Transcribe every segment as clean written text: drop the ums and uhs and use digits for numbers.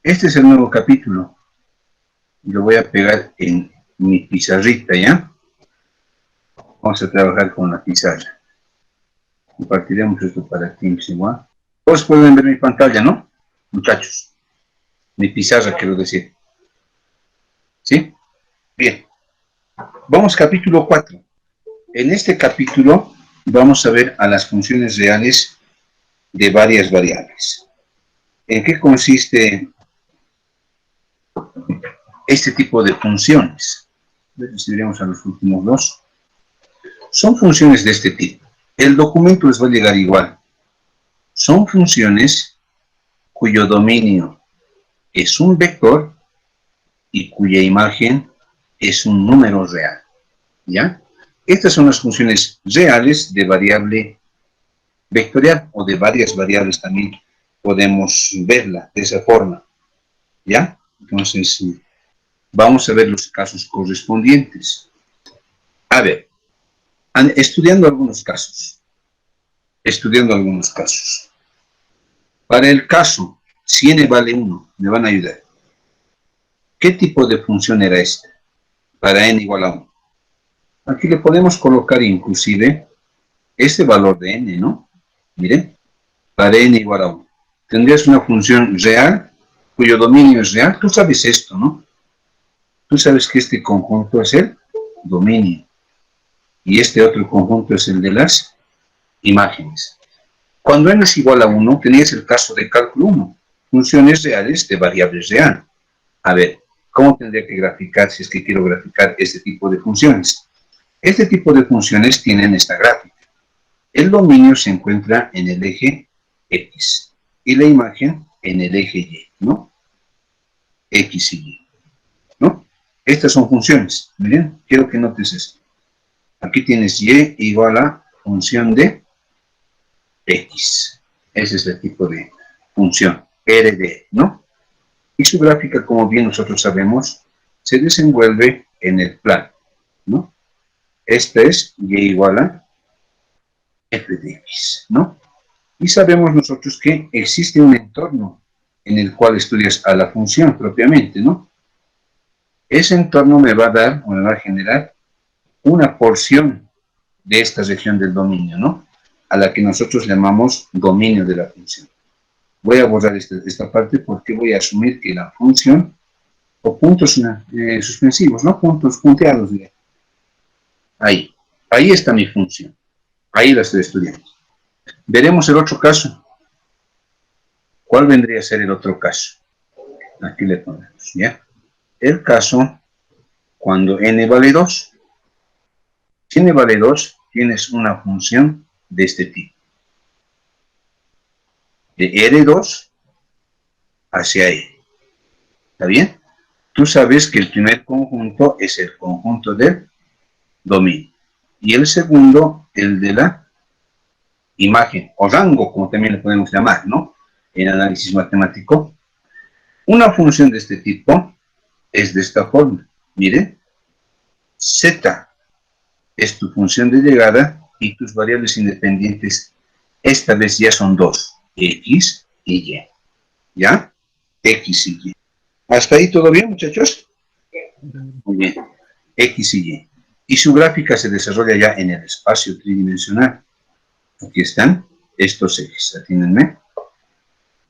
Este es el nuevo capítulo. Lo voy a pegar en mi pizarrita, ¿ya? Vamos a trabajar con la pizarra. Compartiremos esto para Teams igual. Todos pueden ver mi pantalla, ¿no? Muchachos. Mi pizarra, quiero decir. ¿Sí? Bien. Vamos capítulo 4. En este capítulo vamos a ver a las funciones reales de varias variables. ¿En qué consiste este tipo de funciones? Recibiremos a los últimos dos. Son funciones de este tipo. El documento les va a llegar igual. Son funciones cuyo dominio es un vector y cuya imagen es un número real. ¿Ya? Estas son las funciones reales de variable vectorial o de varias variables también podemos verla de esa forma. ¿Ya? Entonces, vamos a ver los casos correspondientes. A ver, estudiando algunos casos. Para el caso, si n vale 1, me van a ayudar. ¿Qué tipo de función era esta? Para n igual a 1. Aquí le podemos colocar inclusive este valor de n, ¿no? Miren, para n igual a 1. Tendrías una función real, cuyo dominio es real. Tú sabes esto, ¿no? Tú sabes que este conjunto es el dominio. Y este otro conjunto es el de las imágenes. Cuando n es igual a 1, tenías el caso de cálculo 1. Funciones reales de variables real. A ver, ¿cómo tendría que graficar si es que quiero graficar este tipo de funciones? Este tipo de funciones tienen esta gráfica. El dominio se encuentra en el eje X y la imagen en el eje Y, ¿no? X y Y, ¿no? Estas son funciones. Miren, quiero que notes esto. Aquí tienes Y igual a función de X. Ese es el tipo de función, RD, ¿no? Y su gráfica, como bien nosotros sabemos, se desenvuelve en el plano, ¿no? Esta es Y igual a f de x, ¿no? Y sabemos nosotros que existe un entorno en el cual estudias a la función propiamente, ¿no? Ese entorno me va a dar o me va a generar una porción de esta región del dominio, ¿no? A la que nosotros llamamos dominio de la función. Voy a borrar esta parte porque voy a asumir que la función, o puntos suspensivos, ¿no? Puntos punteados, digamos. Ahí está mi función. Ahí la estoy estudiando. Veremos el otro caso. ¿Cuál vendría a ser el otro caso? Aquí le ponemos, ¿ya? El caso cuando n vale 2. Si n vale 2, tienes una función de este tipo. De R2 hacia E. ¿Está bien? Tú sabes que el primer conjunto es el conjunto del dominio. Y el segundo, el de la imagen, o rango, como también le podemos llamar, ¿no? En análisis matemático. Una función de este tipo es de esta forma. Miren, Z es tu función de llegada y tus variables independientes esta vez ya son dos, X y Y. ¿Ya? X y Y. ¿Hasta ahí todo bien, muchachos? Muy bien. X y Y. Y su gráfica se desarrolla ya en el espacio tridimensional. Aquí están estos ejes, atínenme.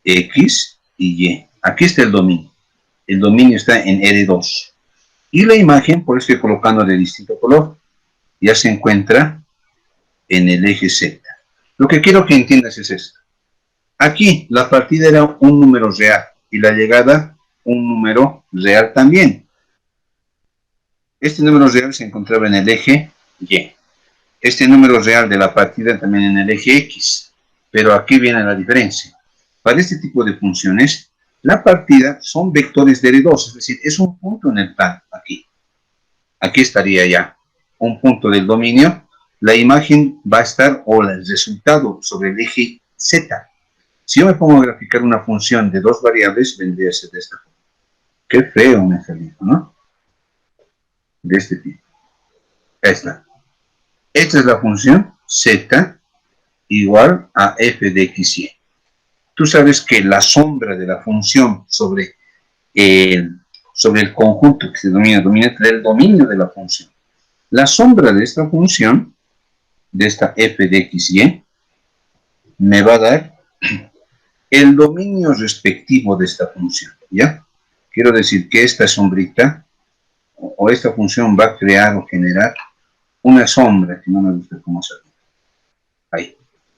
X y Y. Aquí está el dominio. El dominio está en R2. Y la imagen, por eso estoy colocando de distinto color, ya se encuentra en el eje Z. Lo que quiero que entiendas es esto. Aquí la partida era un número real y la llegada un número real también. Este número real se encontraba en el eje Y. Este número real de la partida también en el eje X. Pero aquí viene la diferencia. Para este tipo de funciones, la partida son vectores de R2, es decir, es un punto en el plano, aquí. Aquí estaría ya un punto del dominio. La imagen va a estar, o el resultado, sobre el eje Z. Si yo me pongo a graficar una función de dos variables, vendría a ser de esta forma. Qué feo me salió, ¿no? De este tipo. Esta es la función Z igual a f de x y. Tú sabes que la sombra de la función sobre sobre el conjunto que se domina el dominio de la función. La sombra de esta función, de esta f de x y, me va a dar el dominio respectivo de esta función, ¿ya? Quiero decir que esta sombrita, o esta función va a crear o generar una sombra, que no me gusta cómo se ve. Ahí.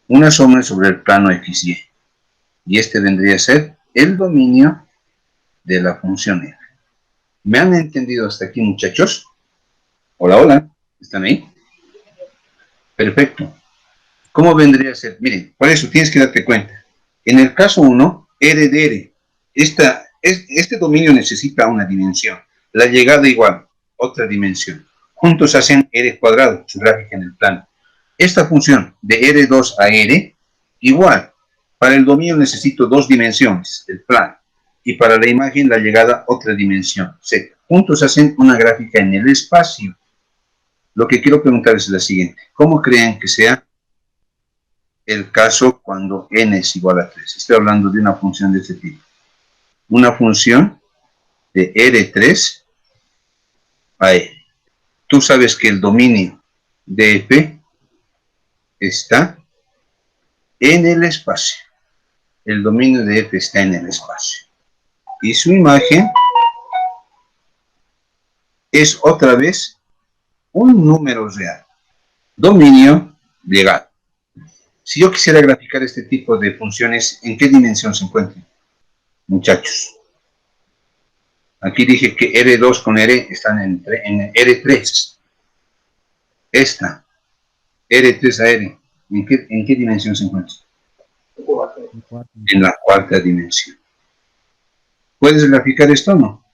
Una sombra sobre el plano x y. Y este vendría a ser el dominio de la función f. ¿Me han entendido hasta aquí, muchachos? Hola, hola. ¿Están ahí? Perfecto. ¿Cómo vendría a ser? Miren, por eso tienes que darte cuenta. En el caso 1, R de R. Este dominio necesita una dimensión. La llegada igual, otra dimensión. Juntos hacen R cuadrado, su gráfica en el plano. Esta función de R2 a R, igual. Para el dominio necesito dos dimensiones, el plano. Y para la imagen, la llegada, otra dimensión, Z. Juntos hacen una gráfica en el espacio. Lo que quiero preguntarles es la siguiente. ¿Cómo creen que sea el caso cuando n es igual a 3? Estoy hablando de una función de este tipo. Una función de R3 a E. Tú sabes que el dominio de F está en el espacio. El dominio de F está en el espacio. Y su imagen es otra vez un número real. Dominio legal. Si yo quisiera graficar este tipo de funciones, ¿en qué dimensión se encuentran, muchachos? Aquí dije que R2 con R están en R3. Esta, R3 a R, ¿en qué dimensión se encuentra? En la cuarta dimensión. ¿Puedes graficar esto o no?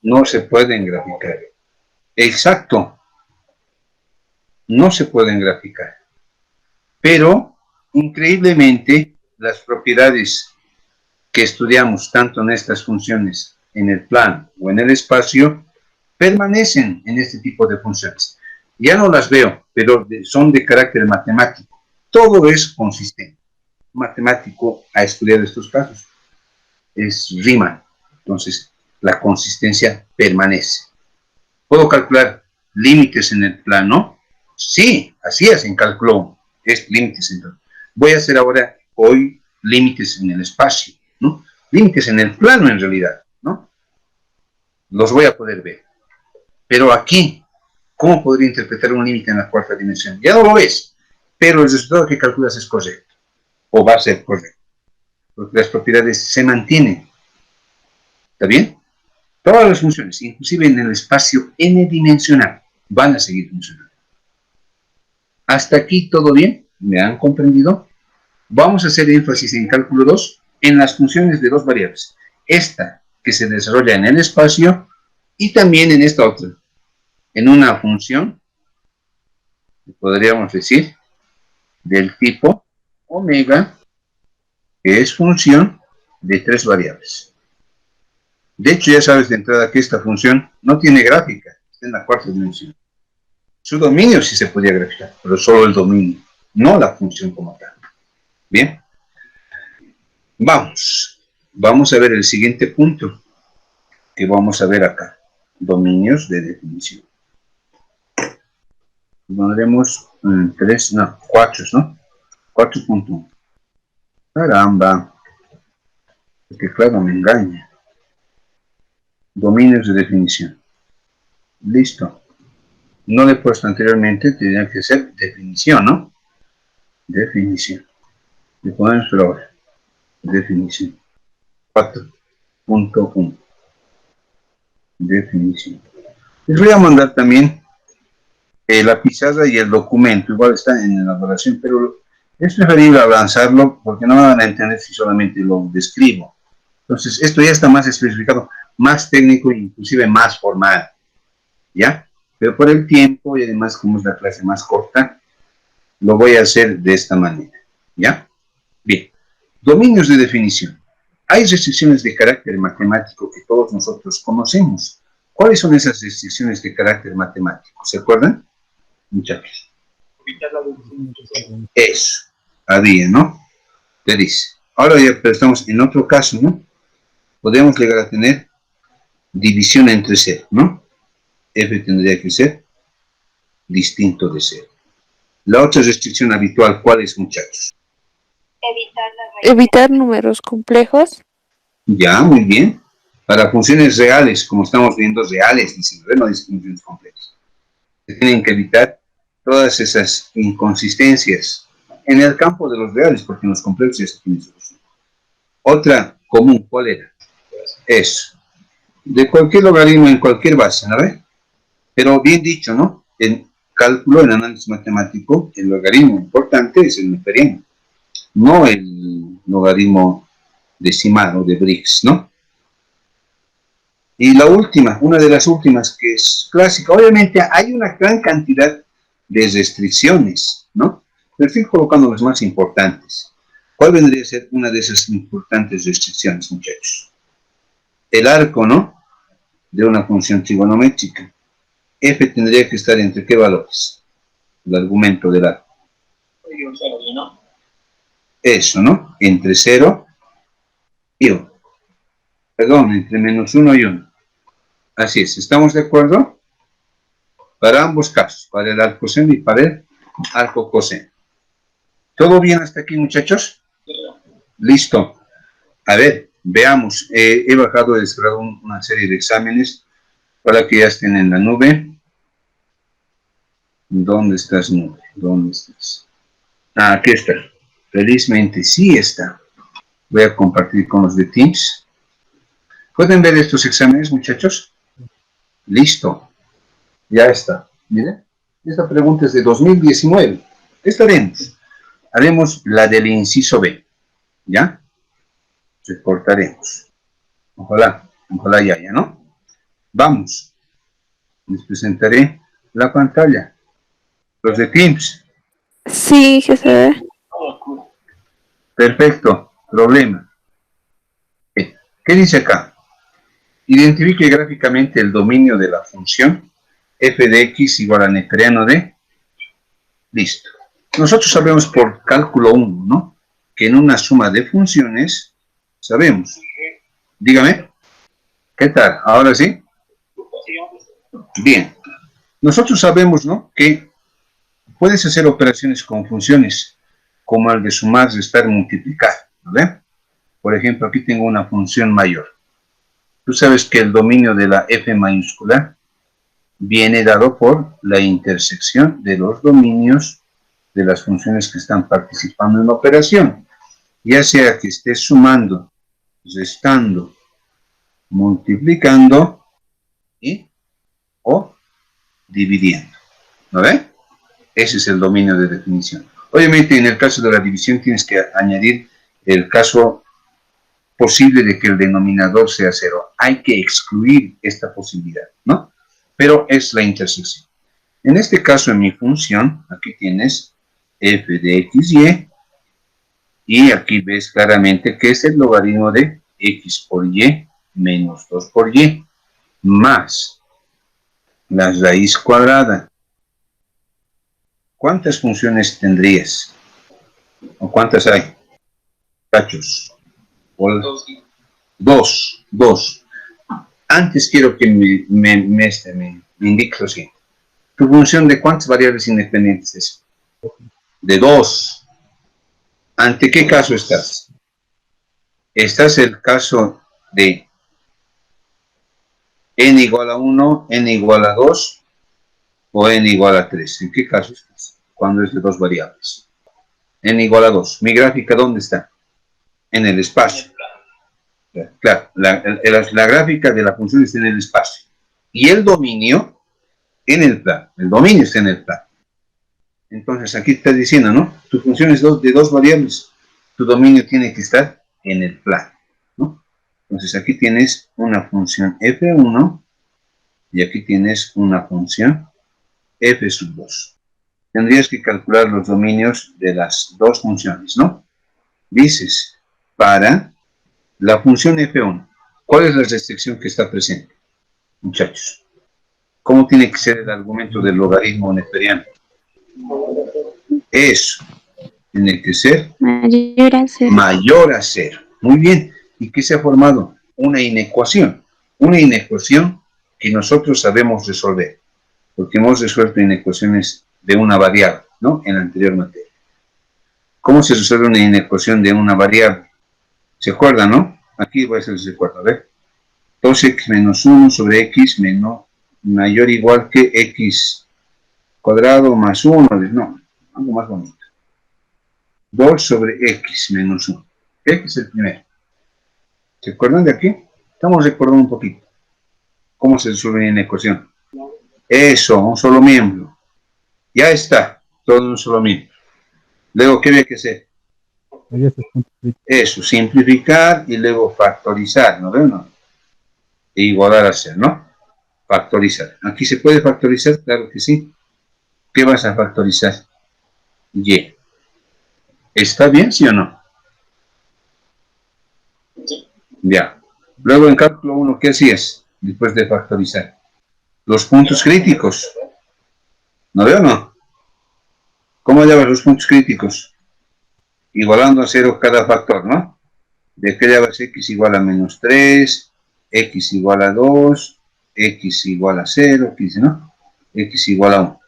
No se pueden graficar. Exacto. No se pueden graficar. Pero, increíblemente, las propiedades que estudiamos tanto en estas funciones, en el plano o en el espacio, permanecen en este tipo de funciones. Ya no las veo, pero son de carácter matemático. Todo es consistente. Matemático a estudiar estos casos es Riemann. Entonces, la consistencia permanece. ¿Puedo calcular límites en el plano? Sí, así es en cálculo. Es límites en el plano. Voy a hacer ahora, hoy, límites en el espacio, ¿no? Límites en el plano, en realidad, ¿no? Los voy a poder ver. Pero aquí, ¿cómo podría interpretar un límite en la cuarta dimensión? Ya no lo ves, pero el resultado que calculas es correcto, o va a ser correcto, porque las propiedades se mantienen. ¿Está bien? Todas las funciones, inclusive en el espacio n-dimensional, van a seguir funcionando. ¿Hasta aquí todo bien? ¿Me han comprendido? Vamos a hacer énfasis en cálculo 2 en las funciones de dos variables. Esta que se desarrolla en el espacio y también en esta otra. En una función, podríamos decir, del tipo omega, que es función de tres variables. De hecho, ya sabes de entrada que esta función no tiene gráfica, está en la cuarta dimensión. Su dominio sí se podía graficar, pero solo el dominio, no la función como tal. Bien. Vamos a ver el siguiente punto que vamos a ver acá. Dominios de definición. Pondremos 4, ¿no? 4.1. Caramba. Porque claro, me engaña. Dominios de definición. Listo. No le he puesto anteriormente, tendría que ser definición, ¿no? Definición. Le ponemos pero ahora. Definición. 4.1. Definición. Les voy a mandar también la pizarra y el documento. Igual está en la elaboración, pero es preferible avanzarlo porque no me van a entender si solamente lo describo. Entonces, esto ya está más especificado, más técnico e inclusive más formal. ¿Ya? Pero por el tiempo y además como es la clase más corta, lo voy a hacer de esta manera. ¿Ya? Bien. Dominios de definición. Hay restricciones de carácter matemático que todos nosotros conocemos. ¿Cuáles son esas restricciones de carácter matemático? ¿Se acuerdan? Muchachos. Eso. Había, ¿no? Te dice. Ahora ya pero estamos en otro caso, ¿no? Podemos llegar a tener división entre cero, ¿no? F tendría que ser distinto de cero. La otra restricción habitual, ¿cuál es, muchachos? Evitar números complejos. Ya, muy bien. Para funciones reales, como estamos viendo, reales, dicen, no dicen funciones complejas. Se tienen que evitar todas esas inconsistencias en el campo de los reales, porque en los complejos ya se tiene solución. Otra común, ¿cuál era? Es de cualquier logaritmo en cualquier base, ¿no ve? Pero bien dicho, ¿no? En cálculo, en análisis matemático, el logaritmo importante es el neperiano, no el logaritmo decimal o de Briggs, ¿no? Y la última, una de las últimas que es clásica, obviamente hay una gran cantidad de restricciones, ¿no? Pero estoy colocando las más importantes. ¿Cuál vendría a ser una de esas importantes restricciones, muchachos? El arco, ¿no? De una función trigonométrica. F tendría que estar entre ¿qué valores? El argumento del arco. Eso, ¿no? Entre 0 y 1. Perdón, entre -1 y 1. Así es, ¿estamos de acuerdo? Para ambos casos, para el arco seno y para el arco coseno. ¿Todo bien hasta aquí, muchachos? Listo. A ver, veamos. He bajado y descargado una serie de exámenes para que ya estén en la nube. ¿Dónde estás, nube? ¿Dónde estás? Ah, aquí está. Felizmente sí está. Voy a compartir con los de Teams. ¿Pueden ver estos exámenes, muchachos? Listo. Ya está. Miren. Esta pregunta es de 2019. Esta haremos la del inciso B. ¿Ya? Recortaremos. Ojalá ya, ¿no? Vamos. Les presentaré la pantalla. Los de Teams. Sí, que se ve. Perfecto. Problema. ¿Qué dice acá? Identifique gráficamente el dominio de la función f de x igual a neperiano de... Listo. Nosotros sabemos por cálculo 1, ¿no? Que en una suma de funciones, sabemos. Dígame. ¿Qué tal? ¿Ahora sí? Bien. Nosotros sabemos, ¿no? Que puedes hacer operaciones con funciones, como el de sumar, restar, multiplicar, ¿vale? Por ejemplo, aquí tengo una función mayor. Tú sabes que el dominio de la f mayúscula viene dado por la intersección de los dominios de las funciones que están participando en la operación, ya sea que estés sumando, restando, multiplicando o dividiendo, ¿no ve? Ese es el dominio de definición. Obviamente, en el caso de la división tienes que añadir el caso posible de que el denominador sea 0. Hay que excluir esta posibilidad, ¿no? Pero es la intersección. En este caso, en mi función, aquí tienes f de xy, y aquí ves claramente que es el logaritmo de x por y menos 2 por y, más la raíz cuadrada. ¿Cuántas funciones tendrías? ¿O cuántas hay? Cachos. Dos. Antes quiero que me indique lo siguiente. ¿Tu función de cuántas variables independientes es? De 2. ¿Ante qué caso estás? ¿Estás en el caso de n igual a 1, n igual a 2 o n igual a 3? ¿En qué caso estás? Cuando es de 2 variables. N igual a 2. ¿Mi gráfica dónde está? En el espacio. Claro, la gráfica de la función está en el espacio. Y el dominio en el plano. El dominio está en el plano. Entonces aquí está diciendo, ¿no? Tu función es de dos variables. Tu dominio tiene que estar en el plano, ¿no? Entonces aquí tienes una función f1 y aquí tienes una función f sub 2. Tendrías que calcular los dominios de las dos funciones, ¿no? Dices, para la función f1, ¿cuál es la restricción que está presente? Muchachos, ¿cómo tiene que ser el argumento del logaritmo neperiano? Eso tiene que ser mayor a 0. Mayor a 0. Muy bien. ¿Y qué se ha formado? Una inecuación. una inecuación que nosotros sabemos resolver, porque hemos resuelto inecuaciones de una variable, ¿no? En la anterior materia. ¿Cómo se resuelve una inecuación de una variable? ¿Se acuerdan, no? Aquí voy a hacer ese cuarto, a ver. 2x menos 1 sobre x mayor o igual que x cuadrado más 1, no, algo más bonito. 2 sobre x menos 1. X es el primero. ¿Se acuerdan de aquí? Estamos recordando un poquito. ¿Cómo se resuelve una ecuación? Eso, un solo miembro. Ya está, todo en un solo miembro. Luego, ¿qué había que hacer? Eso, simplificar y luego factorizar, ¿no ven? ¿No? E igualar a cero, ¿no? Factorizar. ¿Aquí se puede factorizar? Claro que sí. ¿Qué vas a factorizar? Y. ¿Está bien, sí o no? Ya. Luego en cálculo 1, ¿qué hacías después de factorizar? Los puntos críticos. ¿No veo o no? ¿Cómo hallabas los puntos críticos? Igualando a 0 cada factor, ¿no? De que hallabas x igual a menos 3, x igual a 2, x igual a 0, ¿no? X igual a 1.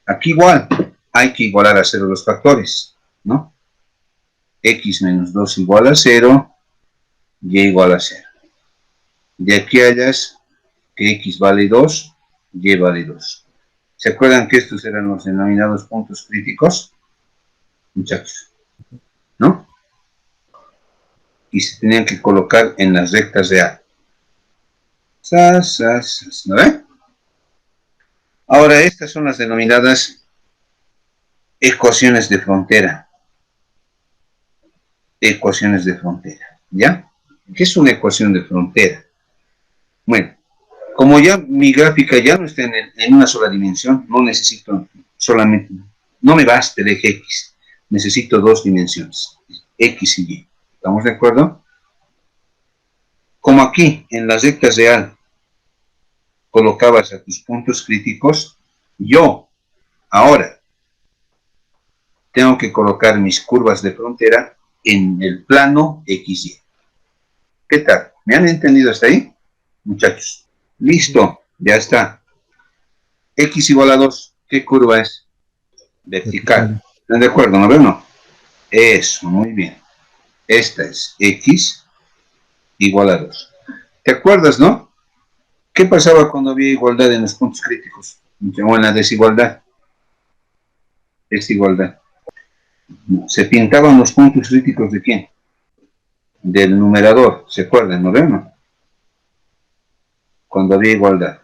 Aquí igual, hay que igualar a 0 los factores, ¿no? X menos 2 igual a 0, y igual a 0. De aquí hallas que x vale 2, y vale 2. ¿Se acuerdan que estos eran los denominados puntos críticos? Muchachos, ¿no? Y se tenían que colocar en las rectas de A. ¿No ven? Ahora, estas son las denominadas ecuaciones de frontera. Ecuaciones de frontera, ¿ya? ¿Qué es una ecuación de frontera? Bueno, como ya mi gráfica ya no está en una sola dimensión, no necesito solamente, no me basta el eje X, necesito dos dimensiones, X y Y. ¿Estamos de acuerdo? Como aquí, en las rectas de A, colocabas a tus puntos críticos, yo ahora tengo que colocar mis curvas de frontera en el plano XY. ¿Qué tal? ¿Me han entendido hasta ahí? Muchachos. Listo, ya está. X igual a 2, ¿qué curva es? Vertical. ¿Están de acuerdo? ¿No ven? No. Eso, muy bien. Esta es X igual a 2. ¿Te acuerdas, no? ¿Qué pasaba cuando había igualdad en los puntos críticos? O en la desigualdad. Desigualdad. Se pintaban los puntos críticos ¿de quién? Del numerador, ¿se acuerdan? ¿No ven? No? Cuando había igualdad.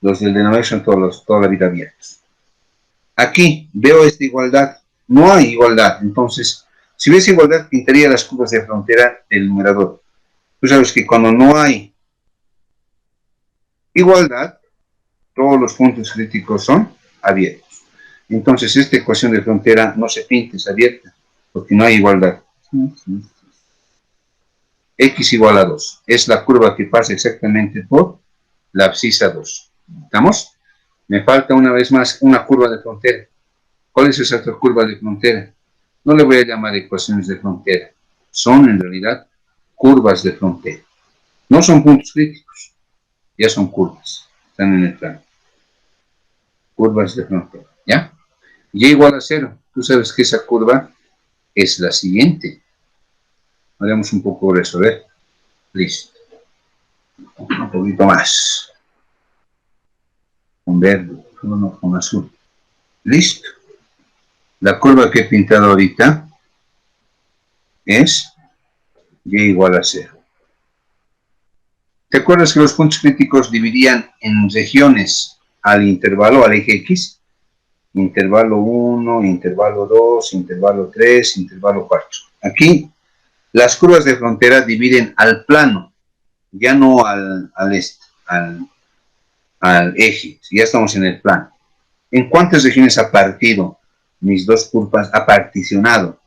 Los del denominador son toda la vida abiertos. Aquí veo esta igualdad. No hay igualdad. Entonces, si ves igualdad, pintaría las curvas de frontera del numerador. Tú sabes que cuando no hay igualdad, todos los puntos críticos son abiertos. Entonces, esta ecuación de frontera no se pinta, es abierta, porque no hay igualdad. X igual a 2. Es la curva que pasa exactamente por la abscisa 2. ¿Estamos? Me falta una vez más una curva de frontera. ¿Cuál es esa otra curva de frontera? No le voy a llamar ecuaciones de frontera. Son en realidad curvas de frontera. No son puntos críticos. Ya son curvas. Están en el plano. Curvas de frontera. ¿Ya? Y igual a 0. Tú sabes que esa curva es la siguiente. Haremos un poco de eso, ¿ver? Listo. Un poquito más. Con verde, uno con azul. Listo. La curva que he pintado ahorita es y igual a 0. ¿Te acuerdas que los puntos críticos dividían en regiones al intervalo, al eje X? Intervalo 1, intervalo 2, intervalo 3, intervalo 4. Aquí las curvas de frontera dividen al plano, ya no al eje, ya estamos en el plano. ¿En cuántas regiones ha partido mis dos curvas? Ha particionado.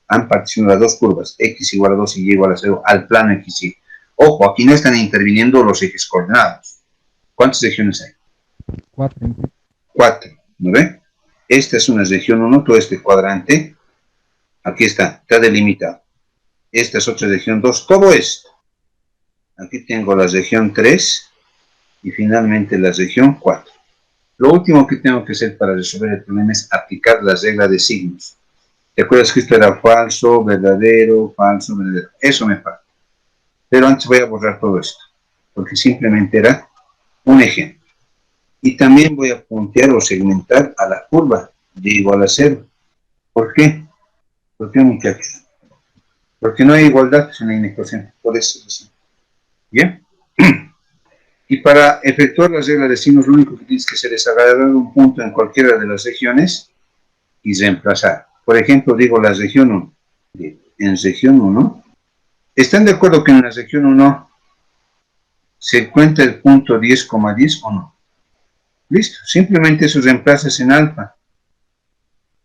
Han particionado las dos curvas, X igual a 2 y Y igual a 0, al plano XY. Ojo, aquí no están interviniendo los ejes coordenados. ¿Cuántas regiones hay? 4. 4, ¿no ve? Esta es una región 1, todo este cuadrante. Aquí está delimitado. Esta es otra región 2, todo esto. Aquí tengo la región 3 y finalmente la región 4. Lo último que tengo que hacer para resolver el problema es aplicar la regla de signos. ¿Te acuerdas que esto era falso, verdadero, falso, verdadero? Eso me falta. Pero antes voy a borrar todo esto, porque simplemente era un ejemplo. Y también voy a puntear o segmentar a la curva de igual a 0. ¿Por qué? ¿Por qué, muchachos? Porque no hay igualdad en la inecuación. Por eso es así. ¿Bien? Y para efectuar la regla de signos, lo único que tienes que hacer es agarrar un punto en cualquiera de las regiones y reemplazar. Por ejemplo, digo la región 1. En región 1, ¿están de acuerdo que en la región 1 se encuentra el punto 10,10 o no? Listo, simplemente eso reemplazas en alfa.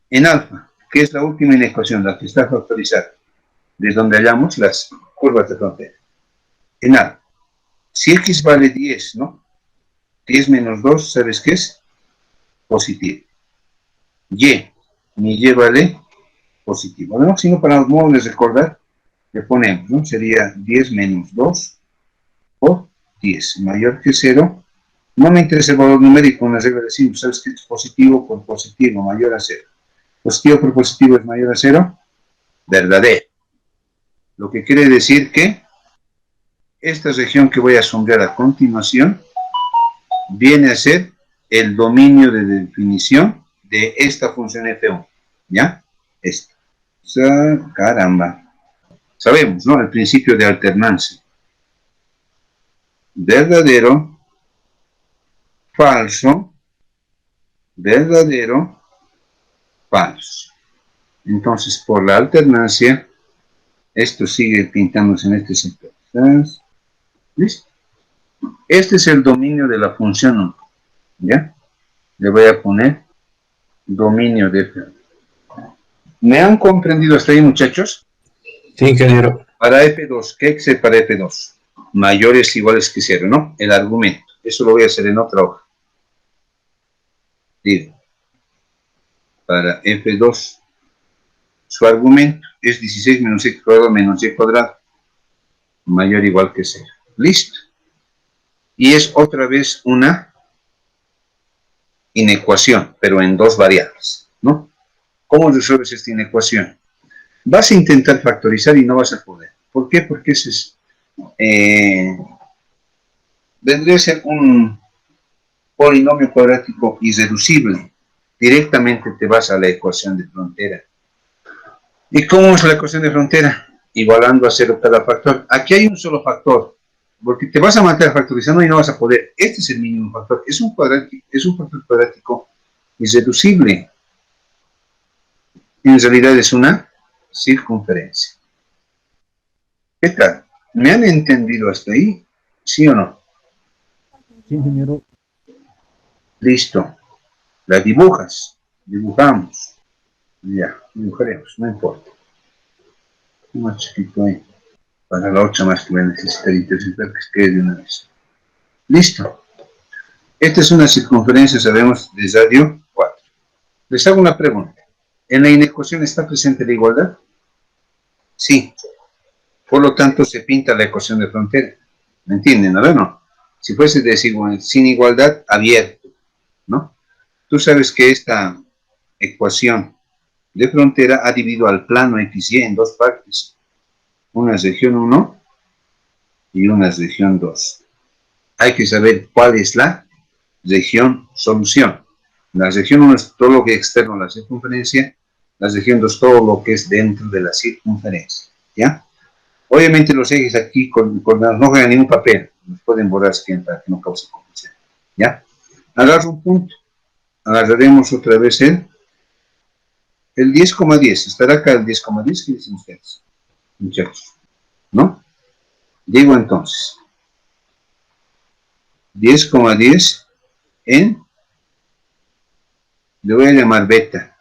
En alfa, que es la última inecuación, la que está factorizada, desde donde hallamos las curvas de frontera. En alfa. Si x vale 10, ¿no? 10 menos 2, ¿sabes qué es? Positivo. Mi y vale positivo, ¿no? Si no, para los modos de recordar, le ponemos, ¿no? Sería 10 menos 2 por 10, mayor que 0. No me interesa el valor numérico, una regla de signos, ¿sabes qué es positivo por positivo, mayor a 0? Positivo por positivo es mayor a 0, verdadero. Lo que quiere decir que esta región que voy a sombrear a continuación viene a ser el dominio de definición de esta función f1, ¿ya? Esta. O sea, caramba. Sabemos, ¿no? El principio de alternancia. Verdadero, falso, verdadero, falso. Entonces, por la alternancia, esto sigue pintándose en este sector. ¿Listo? Este es el dominio de la función 1. ¿Ya? Le voy a poner dominio de f1. ¿Me han comprendido hasta ahí, muchachos? Sí, ingeniero. Para f2, ¿qué es para f2? Mayores iguales que 0, ¿no? El argumento. Eso lo voy a hacer en otra hoja. Digo, para f2, su argumento es 16 menos x cuadrado menos y cuadrado. Mayor o igual que 0. Listo. Y es otra vez una inecuación, pero en dos variables, ¿no? ¿Cómo resuelves esta inecuación? Vas a intentar factorizar y no vas a poder. ¿Por qué? Porque ese es, vendría a ser un polinomio cuadrático irreducible. Directamente te vas a la ecuación de frontera. ¿Y cómo es la ecuación de frontera? Igualando a 0 cada factor. Aquí hay un solo factor, porque te vas a matar factorizando y no vas a poder. Este es el mínimo factor. Es un factor cuadrático irreducible. En realidad es una circunferencia. ¿Qué tal? ¿Me han entendido hasta ahí? ¿Sí o no? Sí, ingeniero. Listo. La dibujas. Dibujamos. Ya, dibujaremos, no importa. Más chiquito ahí. Para la otra más que voy a necesitar intensificar que quede de una vez. Listo. Esta es una circunferencia, sabemos, de radio 4. Les hago una pregunta. ¿En la inecuación está presente la igualdad? Sí. Por lo tanto, se pinta la ecuación de frontera. ¿Me entienden? A ver, no. Si fuese desigual, sin igualdad, abierto, ¿no? Tú sabes que esta ecuación de frontera ha dividido al plano XY en dos partes. Una región 1 y una región 2. Hay que saber cuál es la región solución. La región 1 es todo lo que es externo a la circunferencia, la región 2 todo lo que es dentro de la circunferencia, ¿ya? Obviamente los ejes aquí no juegan ningún papel, los pueden borrar para que no cause confusión, ¿ya? Agarro un punto, agarraremos otra vez el 10,10, estará acá el 10,10, ¿qué dicen ustedes? Muchachos, ¿no? Digo entonces, 10,10 en, le voy a llamar beta.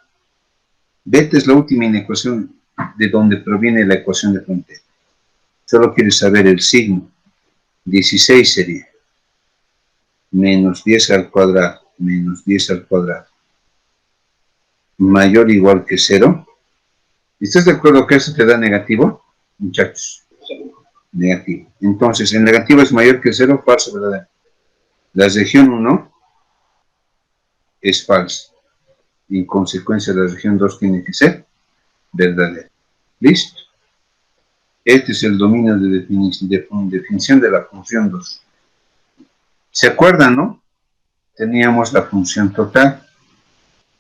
Beta es la última inecuación de donde proviene la ecuación de frontera. Solo quieres saber el signo. 16 sería menos 10 al cuadrado, menos 10 al cuadrado, mayor o igual que 0. ¿Estás de acuerdo que eso te da negativo, muchachos? negativo. Entonces, el negativo es mayor que 0, falso, verdadero. La región 1 es falsa. En consecuencia, la región 2 tiene que ser verdadera. ¿Listo? Este es el dominio de definición de la función 2. ¿Se acuerdan, no? Teníamos la función total.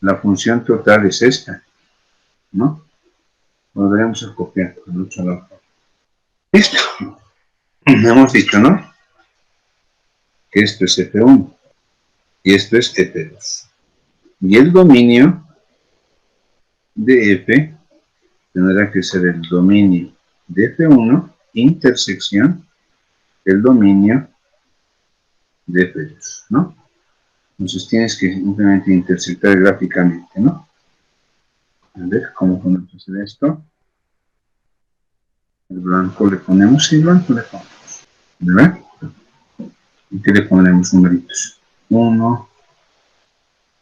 La función total es esta, ¿no? Volveremos a copiar por el otro lado. ¿Listo? Hemos dicho, ¿no? Que esto es F1 y esto es F2. Y el dominio de F tendrá que ser el dominio de F1 intersección el dominio de F2, ¿no? Entonces tienes que simplemente intersectar gráficamente, ¿no? A ver cómo podemos hacer esto. El blanco le ponemos y el blanco le ponemos. ¿Verdad? ¿Y qué le ponemos numeritos? 1,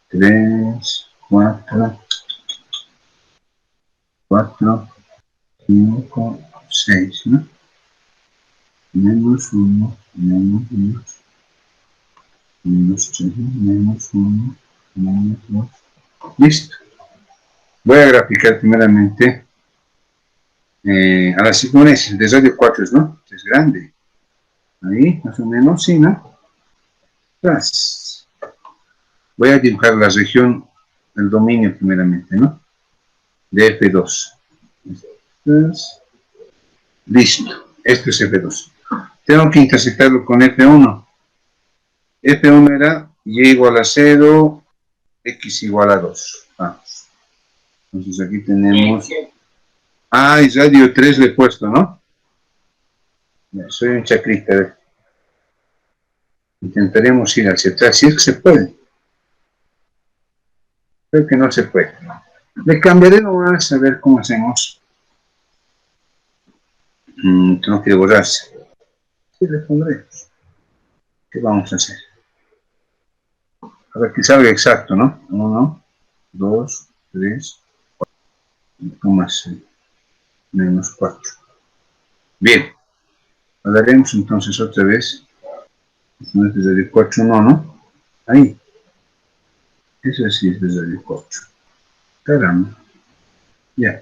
3, 4, 5, 6, ¿no? Menos 1, menos 2, menos 3, menos 1, menos 2. Listo. Voy a graficar primeramente a la circunferencia de radio 4, ¿no? Es grande. Ahí, más o menos, sí, ¿no? Tras. Voy a dibujar la región, el dominio primeramente, ¿no? De F2. Listo. Esto es F2. Tengo que intersectarlo con F1. F1 era y igual a 0, x igual a 2. Vamos. Entonces aquí tenemos... Ah, y radio 3 le he puesto, ¿no? Soy un chacrita, a ver. Intentaremos ir hacia atrás, si es que se puede. Creo que no se puede. Le cambiaré nomás a ver cómo hacemos. No quiere borrarse. Sí, le pondré. ¿Qué vamos a hacer? Para que salga exacto, ¿no? 1, 2, 3, 4. Más menos 4. Bien. Lo haremos entonces otra vez. Desde el 4 no. Ahí. Eso sí es desde el 4. Caramba. Ya.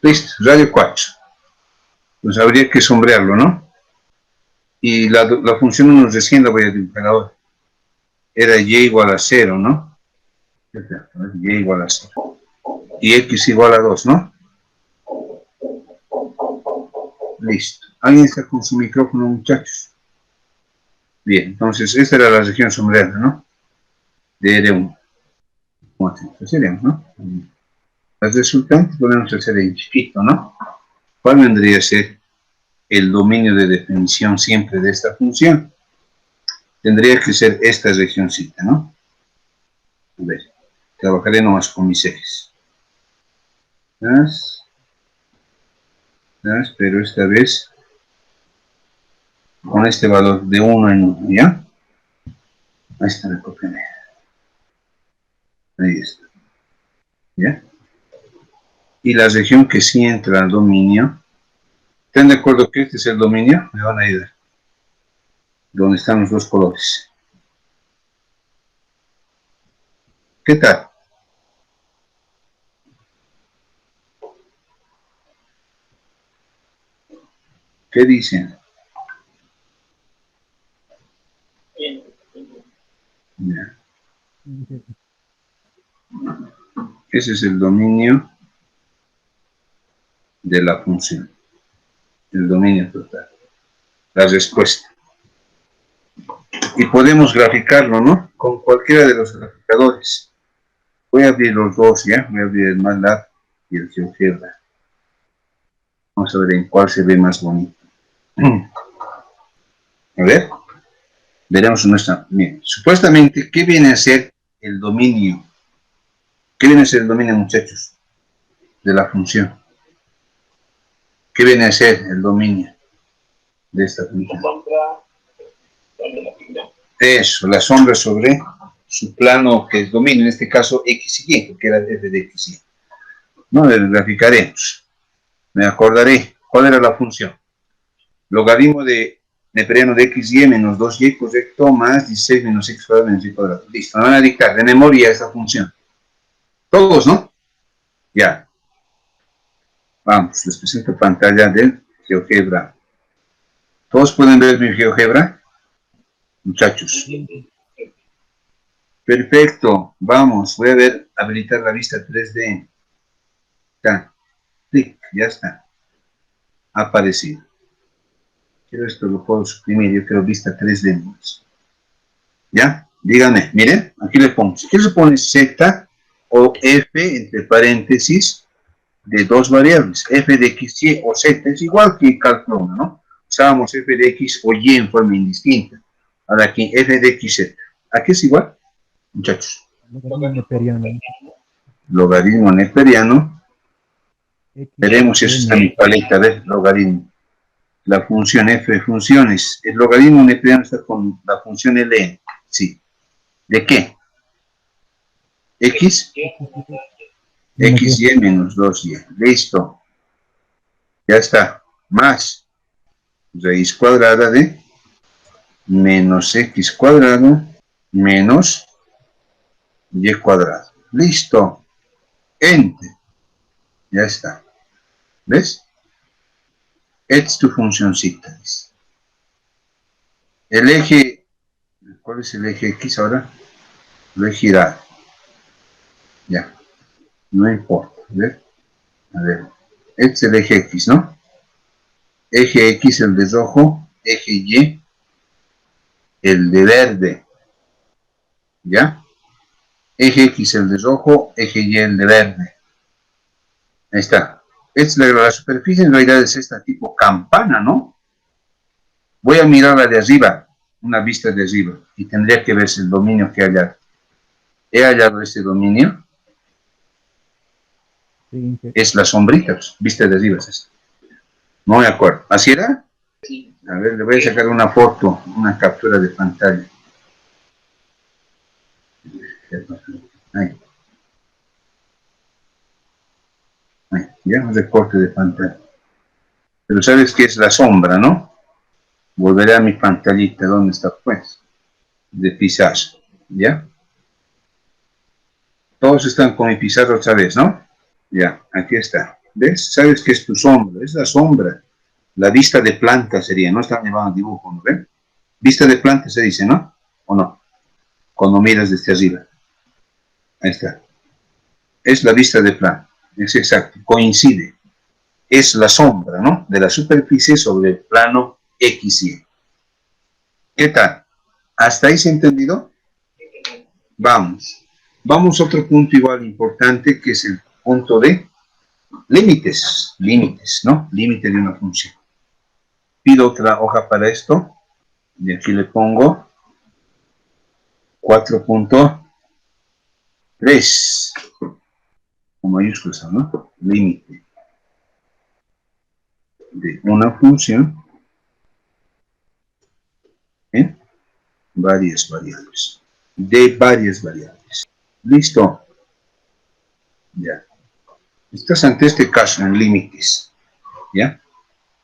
Listo, radio 4. Pues habría que sombrearlo, ¿no? Y la función 1 recién la voy a dibujar ahora. Era y igual a 0, ¿no? Y igual a 0. Y x igual a 2, ¿no? Listo. ¿Alguien está con su micrófono, muchachos? Bien, entonces esta era la región sombreada, ¿no? De R1. ¿Cómo hacemos, no? Las resultantes podemos hacer en chiquito, ¿no? ¿Cuál vendría a ser el dominio de definición siempre de esta función? Tendría que ser esta regioncita, ¿no? A ver, trabajaré nomás con mis ejes. Pero esta vez con este valor de 1 en 1, ¿ya? Ahí está la copia. Ahí está. ¿Ya? Y la región que sí entra al dominio, ¿están de acuerdo que este es el dominio? Me van a ayudar. Donde están los dos colores. ¿Qué tal? ¿Qué dicen? Ya. Ese es el dominio de la función. El dominio total. La respuesta. Y podemos graficarlo, ¿no? Con cualquiera de los graficadores. Voy a abrir los dos, ¿ya? Voy a abrir el MATLAB y el GeoGebra. Vamos a ver en cuál se ve más bonito. A ver. Veremos nuestra... Bien, supuestamente, ¿qué viene a ser el dominio? ¿Qué viene a ser el dominio, muchachos? De la función. ¿Qué viene a ser el dominio de esta función? Eso, la sombra sobre su plano que es dominio, en este caso x y y, porque era f de x y y. No, le graficaremos. Me acordaré. ¿Cuál era la función? Logaritmo de neperiano de xy menos 2y, correcto, más 16 menos x cuadrado menos y cuadrado. Listo, me van a dictar de memoria esa función. Todos, ¿no? Ya. Vamos, les presento pantalla del GeoGebra. ¿Todos pueden ver mi GeoGebra? Muchachos. Perfecto. Vamos, voy a ver, habilitar la vista 3D. Acá. Clic, ya está. Ha aparecido. Quiero esto, lo puedo suprimir. Yo quiero vista 3D. ¿Ya? Díganme. Miren, aquí le pongo. Si se pone Z o F entre paréntesis de dos variables. F de X, Y o Z. Es igual que cálculo 1, ¿no? Usábamos F de X o Y en forma indistinta. Ahora aquí F de X, Z. ¿A qué es igual? Muchachos. Logaritmo neperiano. Logaritmo neperiano. Veremos si eso está en mi paleta. A ver, logaritmo. La función F de funciones. El logaritmo neperiano está con la función Ln. Sí. ¿De qué? X. XY menos 2Y. Listo. Ya está. Más raíz cuadrada de menos X cuadrado menos Y cuadrado. Listo. Enter. Ya está. ¿Ves? Es tu funcióncita. El eje, ¿cuál es el eje X ahora? Lo he girado. Ya. No importa. ¿Ves? A ver. Este es el eje X, ¿no? Eje X el de rojo, eje Y el de verde. ¿Ya? Eje X el de rojo, eje Y el de verde. Ahí está. Esta es la superficie, en realidad es esta tipo campana, ¿no? Voy a mirarla de arriba, una vista de arriba, y tendría que verse el dominio que haya. He hallado este dominio. Sí. Es la sombrita, pues, vista de arriba es esta. No me acuerdo. ¿Así era? Sí. A ver, le voy a sacar una foto, una captura de pantalla. Ahí. Ahí. Ya, un recorte de pantalla. Pero sabes que es la sombra, ¿no? Volveré a mi pantallita. ¿Dónde está? Pues, de pizarra. ¿Ya? Todos están con mi pizarra otra vez, ¿no? Ya, aquí está. ¿Ves? ¿Sabes qué es tu sombra? Es la sombra. La vista de planta sería, no están llevando dibujo, ¿no ven? Vista de planta se dice, ¿no? ¿O no? Cuando miras desde arriba. Ahí está. Es la vista de planta. Es exacto. Coincide. Es la sombra, ¿no? De la superficie sobre el plano XY. ¿Qué tal? ¿Hasta ahí se ha entendido? Vamos. Vamos a otro punto igual importante, que es el punto de límites. Límites, ¿no? Límite de una función. Pido otra hoja para esto. Y aquí le pongo 4.3. Con mayúsculas, ¿no? Límite de una función en varias variables. De varias variables. Listo. Ya. Estás ante este caso en límites. ¿Ya?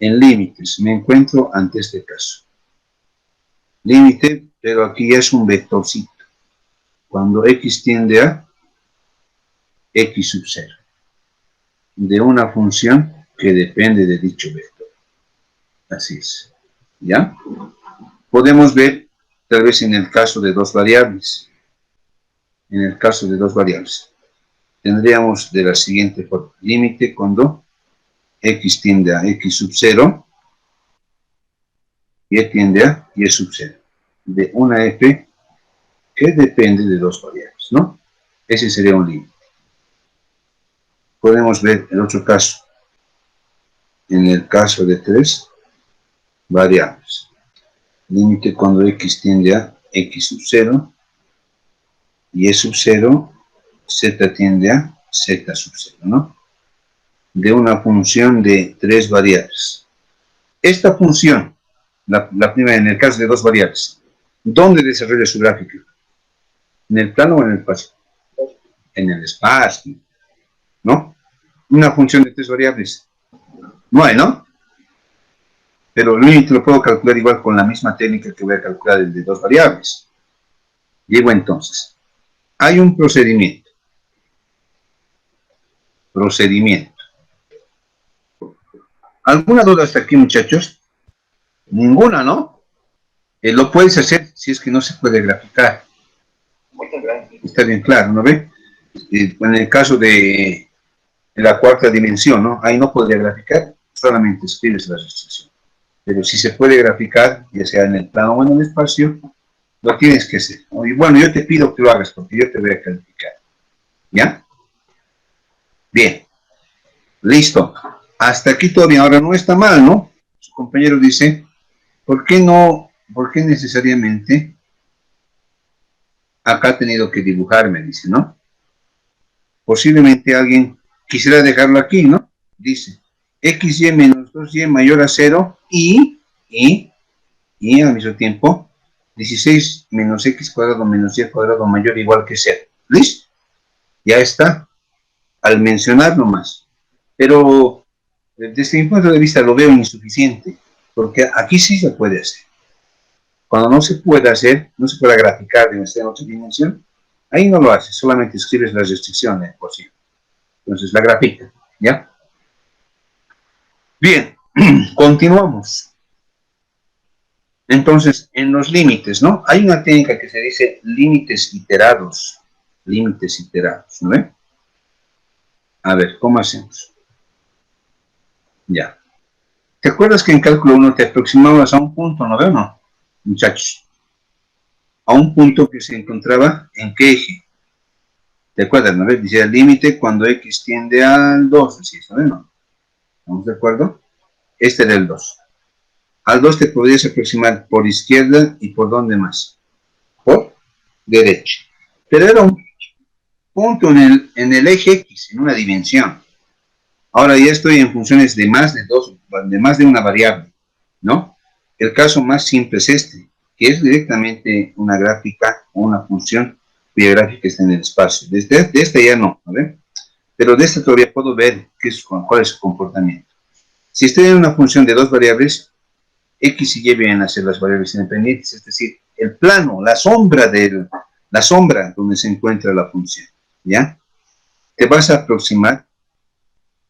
En límites. Me encuentro ante este caso. Límite, pero aquí ya es un vectorcito. Cuando x tiende a x sub 0. De una función que depende de dicho vector. Así es. ¿Ya? Podemos ver, tal vez en el caso de dos variables. En el caso de dos variables. Tendríamos de la siguiente forma. Límite cuando x tiende a x sub 0. Y tiende a y sub 0. De una f que depende de dos variables, ¿no? Ese sería un límite. Podemos ver el otro caso. En el caso de tres variables. Límite cuando x tiende a x sub 0 y sub 0, z tiende a z sub 0, ¿no? De una función de tres variables. Esta función, la primera en el caso de dos variables, ¿dónde desarrolla su gráfica? ¿En el plano o en el espacio? En el espacio, ¿no? Una función de tres variables. No hay, ¿no? pero el límite lo puedo calcular igual con la misma técnica que voy a calcular el de dos variables. Digo entonces, hay un procedimiento. ¿Alguna duda hasta aquí, muchachos? Ninguna, ¿no? Lo puedes hacer si es que no se puede graficar. Está bien claro, ¿no ve? En el caso de la cuarta dimensión, ¿no? Ahí no podría graficar, solamente escribes la restricción. Pero si se puede graficar, ya sea en el plano o en el espacio, lo tienes que hacer. Y bueno, yo te pido que lo hagas porque yo te voy a calificar. ¿Ya? Bien. Listo. Hasta aquí todo bien. Ahora no está mal, ¿no? Su compañero dice, ¿por qué necesariamente acá ha tenido que dibujarme? Dice, ¿no? Posiblemente alguien quisiera dejarlo aquí, ¿no? Dice, xy menos 2y mayor a 0 y al mismo tiempo 16 menos x cuadrado menos y cuadrado mayor o igual que 0. ¿Listo? Ya está. Al mencionar nomás. Pero desde mi punto de vista lo veo insuficiente, porque aquí sí se puede hacer. Cuando no se puede hacer, no se puede graficar en esta otra dimensión, ahí no lo haces, solamente escribes las restricciones posibles. Entonces la grafica, ¿ya? Bien, continuamos. Entonces, en los límites, ¿no? Hay una técnica que se dice límites iterados. Límites iterados, ¿no ven? A ver, ¿cómo hacemos? Ya. ¿Te acuerdas que en cálculo 1 te aproximabas a un punto, ¿no ven o no? Muchachos. A un punto que se encontraba en qué eje. ¿Te acuerdas, no ves? Dice el límite cuando x tiende al 2, así, ¿no ven? ¿Estamos de acuerdo? Este era el 2. Al 2 te podrías aproximar por izquierda y por dónde más. Por derecha. Pero era un punto en el eje X, en una dimensión. Ahora ya estoy en funciones de más de una variable, ¿no? El caso más simple es este, que es directamente una gráfica o una función cuya gráfica está en el espacio. De esta ya no, ¿vale? Pero de esta todavía puedo ver cuál es su comportamiento. Si estoy en una función de dos variables, X y Y vienen a ser las variables independientes, es decir, el plano, la sombra donde se encuentra la función, ¿ya? Te vas a aproximar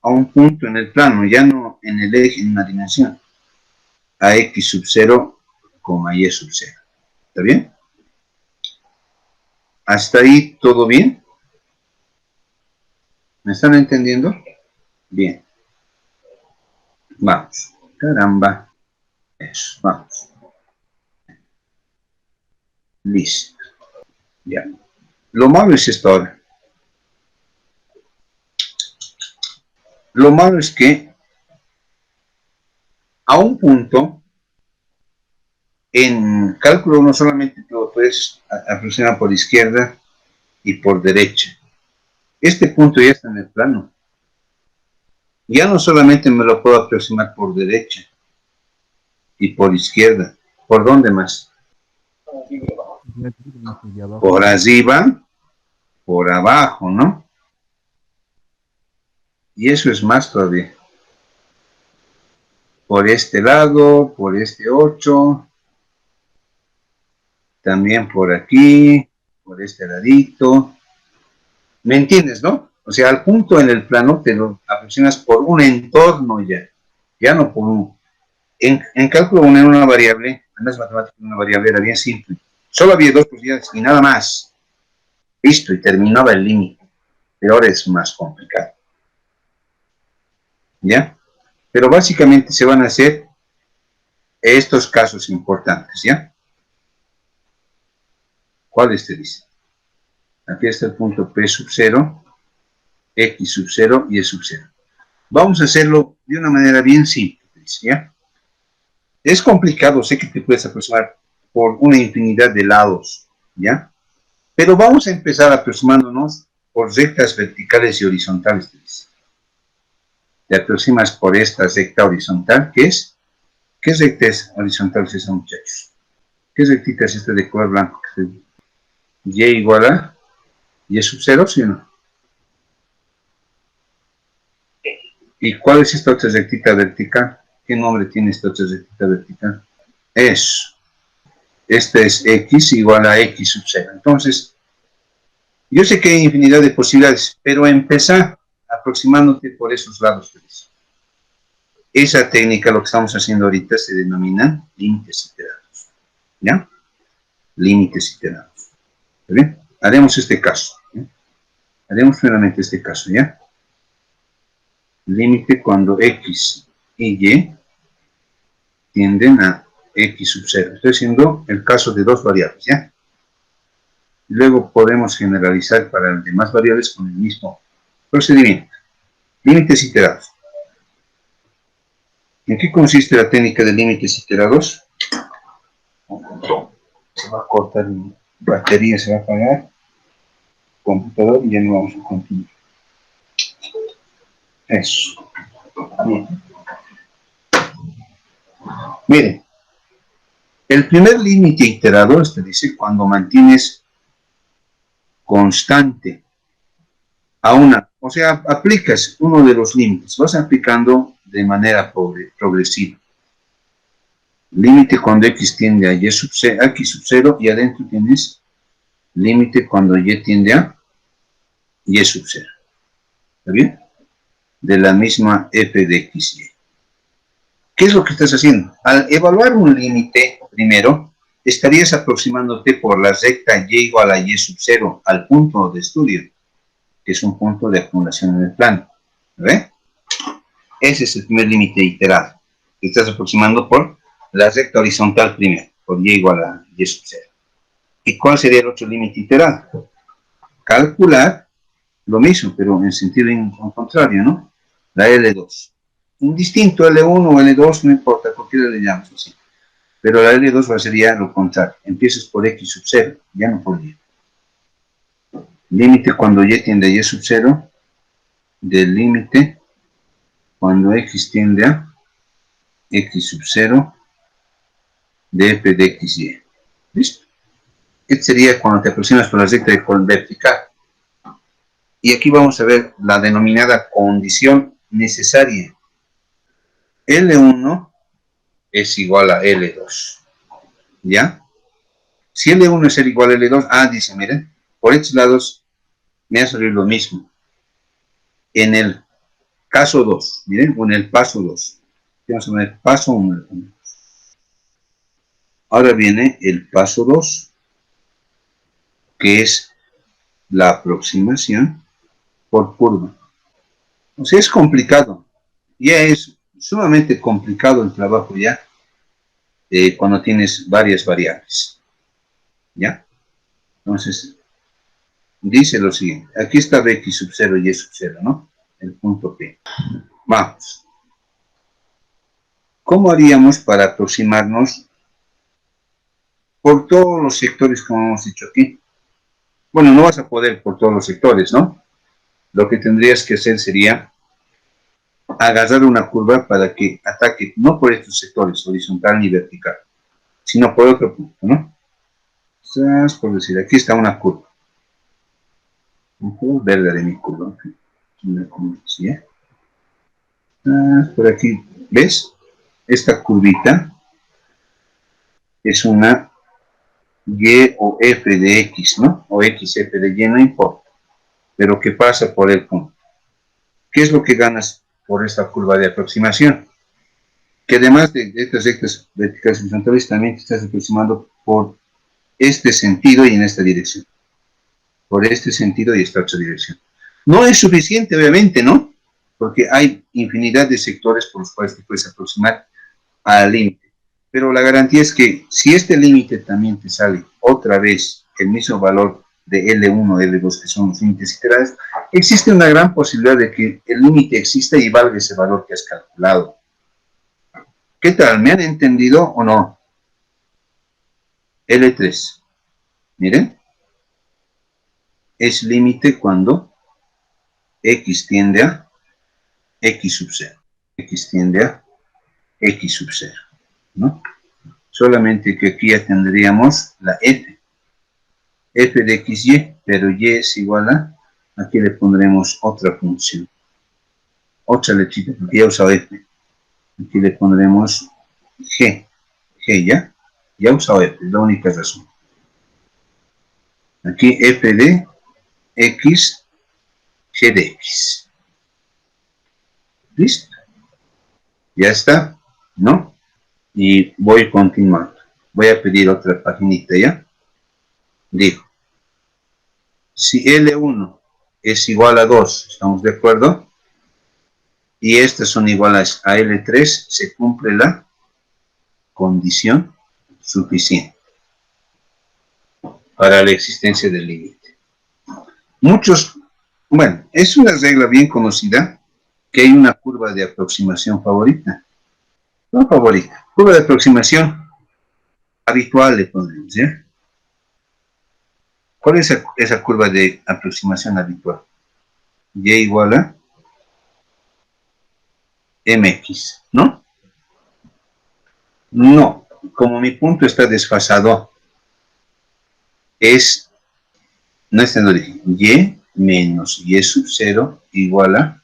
a un punto en el plano, ya no en el eje, en una dimensión, a X sub 0, Y sub 0. ¿Está bien? ¿Hasta ahí todo bien? ¿Me están entendiendo? Bien. Vamos. Caramba. Eso, vamos. Listo. Ya. Lo malo es esto ahora. Lo malo es que a un punto, en cálculo 1 solamente lo puedes aproximar por izquierda y por derecha. Este punto ya está en el plano. Ya no solamente me lo puedo aproximar por derecha y por izquierda. ¿Por dónde más? Por arriba, por abajo, ¿no? Y eso es más todavía. Por este lado, por este 8, también por aquí, por este ladito. ¿Me entiendes, no? O sea, al punto en el plano te lo aproximas por un entorno ya no por un... En cálculo una variable, en las matemáticas una variable era bien simple. Solo había dos posibilidades y nada más. Listo, y terminaba el límite. Pero ahora es más complicado. ¿Ya? Pero básicamente se van a hacer estos casos importantes, ¿ya? ¿Cuáles te dicen? Aquí está el punto P sub 0, X sub 0 y E sub 0. Vamos a hacerlo de una manera bien simple, ¿ya? Es complicado, sé que te puedes aproximar por una infinidad de lados, ¿ya? Pero vamos a empezar aproximándonos por rectas verticales y horizontales. Te aproximas por esta recta horizontal, ¿qué es? ¿Qué recta es horizontal es esa, muchachos? ¿Qué rectita es esta de color blanco? Y igual a Y sub 0, ¿sí o no? ¿Y cuál es esta otra rectita vertical? ¿Qué nombre tiene esta otra rectita vertical? Eso. Esta es x igual a x sub 0. Entonces, yo sé que hay infinidad de posibilidades, pero empezar aproximándote por esos lados 3. Esa técnica, lo que estamos haciendo ahorita, se denomina límites iterados. ¿Ya? Límites iterados. ¿Está bien? Haremos este caso. ¿Ya? Haremos primeramente este caso, ¿ya? Límite cuando x y y tienden a x sub 0. Estoy haciendo el caso de dos variables, ¿ya? Luego podemos generalizar para las demás variables con el mismo procedimiento. Límites iterados. ¿En qué consiste la técnica de límites iterados? Se va a cortar la batería, se va a apagar. Computador y ya no vamos a continuar. Eso. Bien. Miren, el primer límite iterado, te dice cuando mantienes constante a una, o sea, aplicas uno de los límites, vas aplicando de manera progresiva. Límite cuando x tiende a y sub 0, x sub 0 y adentro tienes límite cuando y tiende a y sub 0. ¿Está bien? De la misma f de x y. ¿Qué es lo que estás haciendo? Al evaluar un límite, primero, estarías aproximándote por la recta y igual a y sub 0 al punto de estudio, que es un punto de acumulación en el plano. ¿Ve? Ese es el primer límite iterado. Te estás aproximando por la recta horizontal primero, por y igual a y sub 0. ¿Y cuál sería el otro límite iterado? Calcular lo mismo, pero en sentido contrario, ¿no? La L2. Indistinto, L1 o L2, no importa, cualquiera le llamamos así. Pero la L2 sería lo contrario. Empiezas por x sub 0, ya no por y. Límite cuando y tiende a y sub 0, del límite cuando x tiende a x sub 0 de f de x y. ¿Listo? Este sería cuando te aproximas por la recta vertical. Y aquí vamos a ver la denominada condición necesaria. L1 es igual a L2. ¿Ya? Si L1 es igual a L2, dice, miren, por estos lados me ha salido lo mismo. En el caso 2, miren, o en el paso 2. Vamos a ver paso 1. Ahora viene el paso 2, que es la aproximación por curva. O sea, es complicado. Ya es sumamente complicado el trabajo ya cuando tienes varias variables. ¿Ya? Entonces, dice lo siguiente. Aquí está x sub 0 y y sub 0, ¿no? El punto P. Vamos. ¿Cómo haríamos para aproximarnos por todos los sectores como hemos dicho aquí? Bueno, no vas a poder por todos los sectores, ¿no? Lo que tendrías que hacer sería agarrar una curva para que ataque no por estos sectores, horizontal ni vertical, sino por otro punto, ¿no? Entonces, por decir, aquí está una curva. Puedo ver de mi curva. ¿Sí? Por aquí, ¿ves? Esta curvita es una y o f de x, ¿no? O xf de y, no importa. Pero que pasa por el punto. ¿Qué es lo que ganas por esta curva de aproximación? Que además de estas rectas verticales horizontales, también te estás aproximando por este sentido y en esta dirección. Por este sentido y esta otra dirección. No es suficiente, obviamente, ¿no? Porque hay infinidad de sectores por los cuales te puedes aproximar al límite. Pero la garantía es que si este límite también te sale otra vez el mismo valor de L1, L2, que son los límites iterados, existe una gran posibilidad de que el límite exista y valga ese valor que has calculado. ¿Qué tal? ¿Me han entendido o no? L3. Miren. Es límite cuando x tiende a x sub 0. X tiende a x sub 0. ¿No? Solamente que aquí ya tendríamos la f. F de xy, pero y es igual a, aquí le pondremos otra función. Otra letrita, porque ya he usado f. Aquí le pondremos G. G, ¿ya? Ya he usado F, es la única razón. Aquí F de X, G de X. ¿Listo? Ya está, ¿no? Y voy continuando. Voy a pedir otra paginita, ¿ya? Digo, si L1 es igual a 2, ¿estamos de acuerdo? Y estas son iguales a L3, se cumple la condición suficiente para la existencia del límite. Muchos, bueno, es una regla bien conocida que hay una curva de aproximación favorita. No favorita, curva de aproximación habitual, le pondremos, ¿ya? ¿Cuál es esa curva de aproximación habitual? Y igual a mx, ¿no? No, como mi punto está desfasado, no está en origen, y menos y sub 0 igual a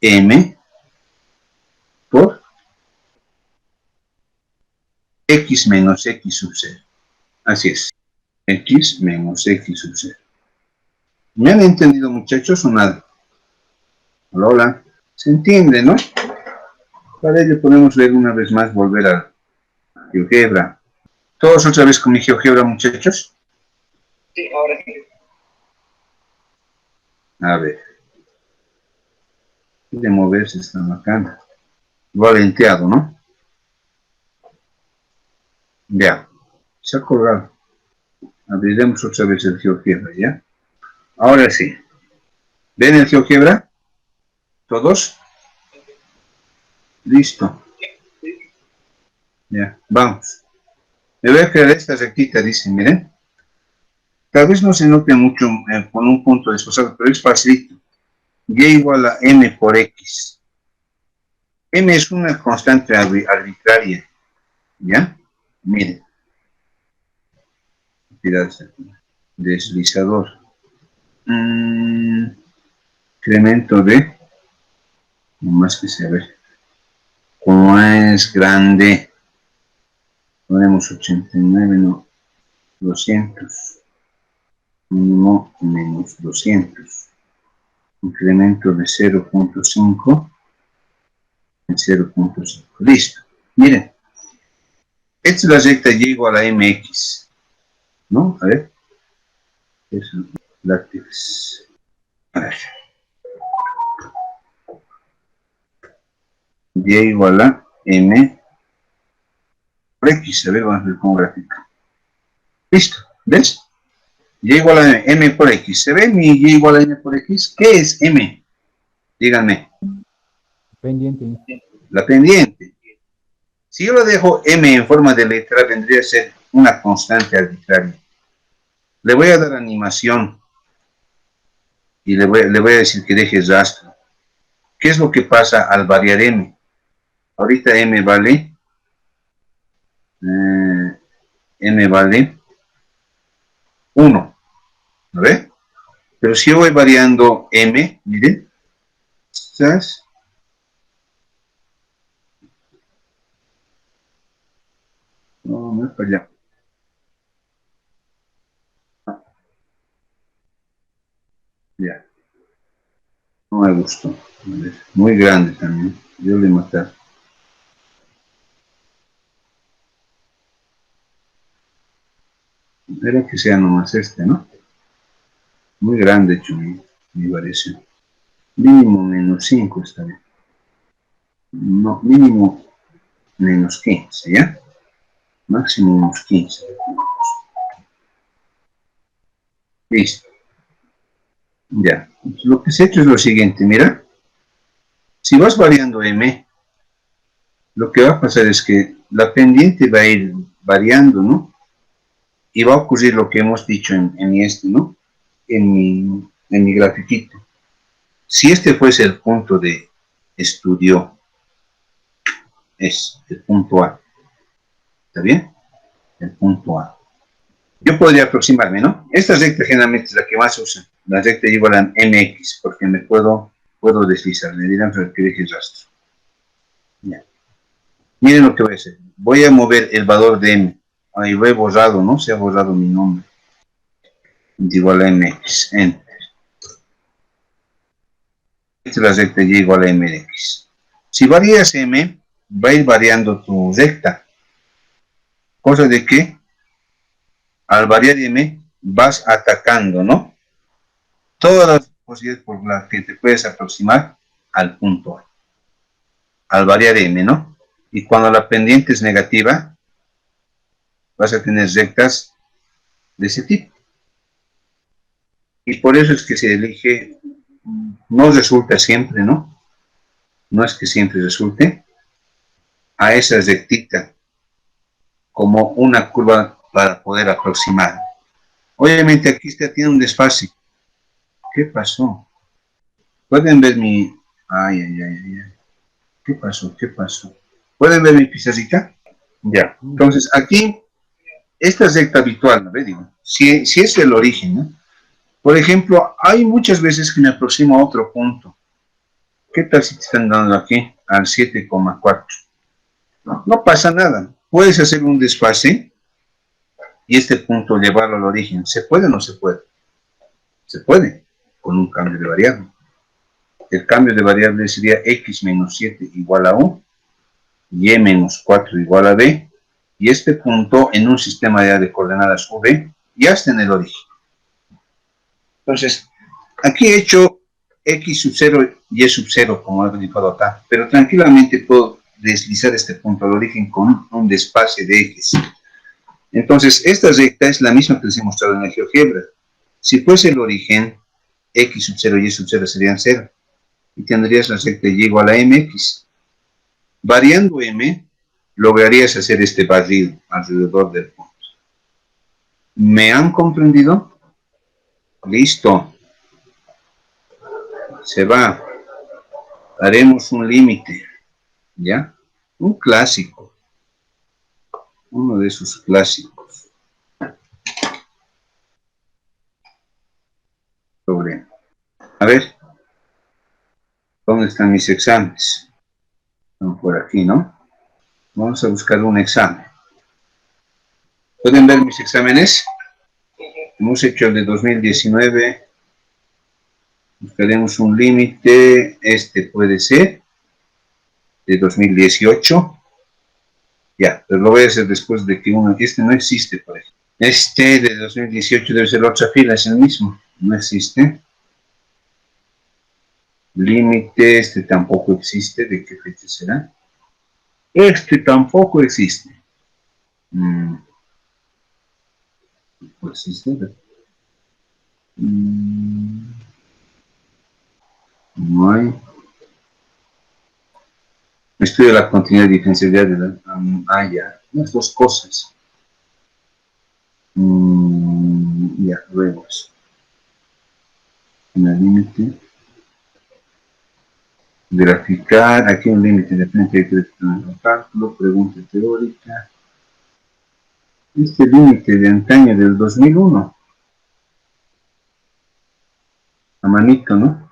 m por x menos x sub 0. Así es, x menos x sub 0. ¿Me han entendido, muchachos, o nada? Hola, hola. ¿Se entiende, no? Para ello podemos leer una vez más, volver a GeoGebra. ¿Todos otra vez con mi GeoGebra, muchachos? Sí, ahora sí. A ver. De moverse esta macana. Valenteado, ¿no? Ya. Se ha colgado. Abriremos otra vez el GeoGebra, ¿ya? Ahora sí. ¿Ven el GeoGebra? ¿Todos? Listo. Ya, vamos. Me voy a crear esta rectita, dice, miren. Tal vez no se note mucho con un punto desfasado, pero es facilito. Y igual a m por x. M es una constante arbitraria. ¿Ya? Miren. Deslizador. Incremento de. Más que se ve. Como es grande. Ponemos 89, no. 200. Mínimo menos 200. Incremento de 0.5 en 0.5. Listo. Miren. Esta es la recta y igual a mx. ¿No? A ver. Eso. Látex. A ver. Y igual a m por x. A ver, vamos a ver cómo grafica. Listo. ¿Ves? Y igual a m por x. ¿Se ve mi y igual a m por x? ¿Qué es m? Díganme. Pendiente. La pendiente. Si yo lo dejo m en forma de letra, vendría a ser una constante arbitraria. Le voy a dar animación y le voy a decir que deje rastro. ¿Qué es lo que pasa al variar m? Ahorita m vale 1. ¿No ve? Pero si yo voy variando m, miren, ¿sabes? No es para allá. Ya. No me gustó. Muy grande también. Yo le maté. Espero que sea nomás este, ¿no? Muy grande, hecho, mi variación. Mínimo menos 5 está bien. No, mínimo menos 15, ¿ya? Máximo menos 15. Listo. Ya. Lo que se ha hecho es lo siguiente, mira. Si vas variando m, lo que va a pasar es que la pendiente va a ir variando, ¿no? Y va a ocurrir lo que hemos dicho en este, ¿no? En mi grafiquito. Si este fuese el punto de estudio, es el punto A. ¿Está bien? El punto A. Yo podría aproximarme, ¿no? Esta recta generalmente es la que más usa. La recta igual a mx, porque me puedo deslizar. Le dirán que deje rastro. Ya. Miren lo que voy a hacer. Voy a mover el valor de m. Ahí lo he borrado, ¿no? Se ha borrado mi nombre. Igual a mx. Enter. Esta es la recta y igual a m de x. Si varías m, va a ir variando tu recta. Cosa de que al variar m, vas atacando, ¿no? Todas las posibilidades por las que te puedes aproximar al punto A. Al variar m, ¿no? Y cuando la pendiente es negativa, vas a tener rectas de ese tipo. Y por eso es que se elige, no resulta siempre, ¿no? No es que siempre resulte, a esa rectita como una curva para poder aproximar. Obviamente aquí está, tiene un desfase. ¿Qué pasó? ¿Pueden ver mi... Ay, ay, ay, ay. ¿Qué pasó? ¿Qué pasó? ¿Pueden ver mi pizarrita? Ya. Entonces, aquí, esta recta habitual, ¿no? Digo, si es el origen, ¿no? Por ejemplo, hay muchas veces que me aproximo a otro punto. ¿Qué tal si te están dando aquí al 7,4? No pasa nada. Puedes hacer un desfase y este punto llevarlo al origen. ¿Se puede o no se puede? Se puede, con un cambio de variable. El cambio de variable sería x menos 7 igual a 1, y menos 4 igual a b, y este punto en un sistema de coordenadas v ya está en el origen. Entonces, aquí he hecho x sub 0 y y sub 0, como he indicado acá, pero tranquilamente puedo deslizar este punto al origen con un desfase de ejes. Entonces, esta recta es la misma que les he mostrado en la GeoGebra. Si fuese el origen, x sub 0 y y sub 0 serían 0, y tendrías la recta y igual a mx. Variando m, lograrías hacer este barrido alrededor del punto. ¿Me han comprendido? Listo. Se va. Haremos un límite. ¿Ya? Un clásico. Uno de esos clásicos. Sobre. A ver. ¿Dónde están mis exámenes? Están por aquí, ¿no? Vamos a buscar un examen. ¿Pueden ver mis exámenes? Hemos hecho el de 2019. Buscaremos un límite. Este puede ser de 2018. Ya, pero lo voy a hacer después de que uno... Este no existe, por ejemplo. Este de 2018 debe ser la otra fila, es el mismo. No existe. Límite, este tampoco existe. ¿De qué fecha será? Este tampoco existe. No existe. No hay. Estudio la continuidad y diferencialidad de la... ya. Las dos cosas. Ya, luego eso. En el límite. Graficar, aquí un límite de frente de cálculo, pregunta teórica. Este límite de antaño del 2001. A manito, ¿no?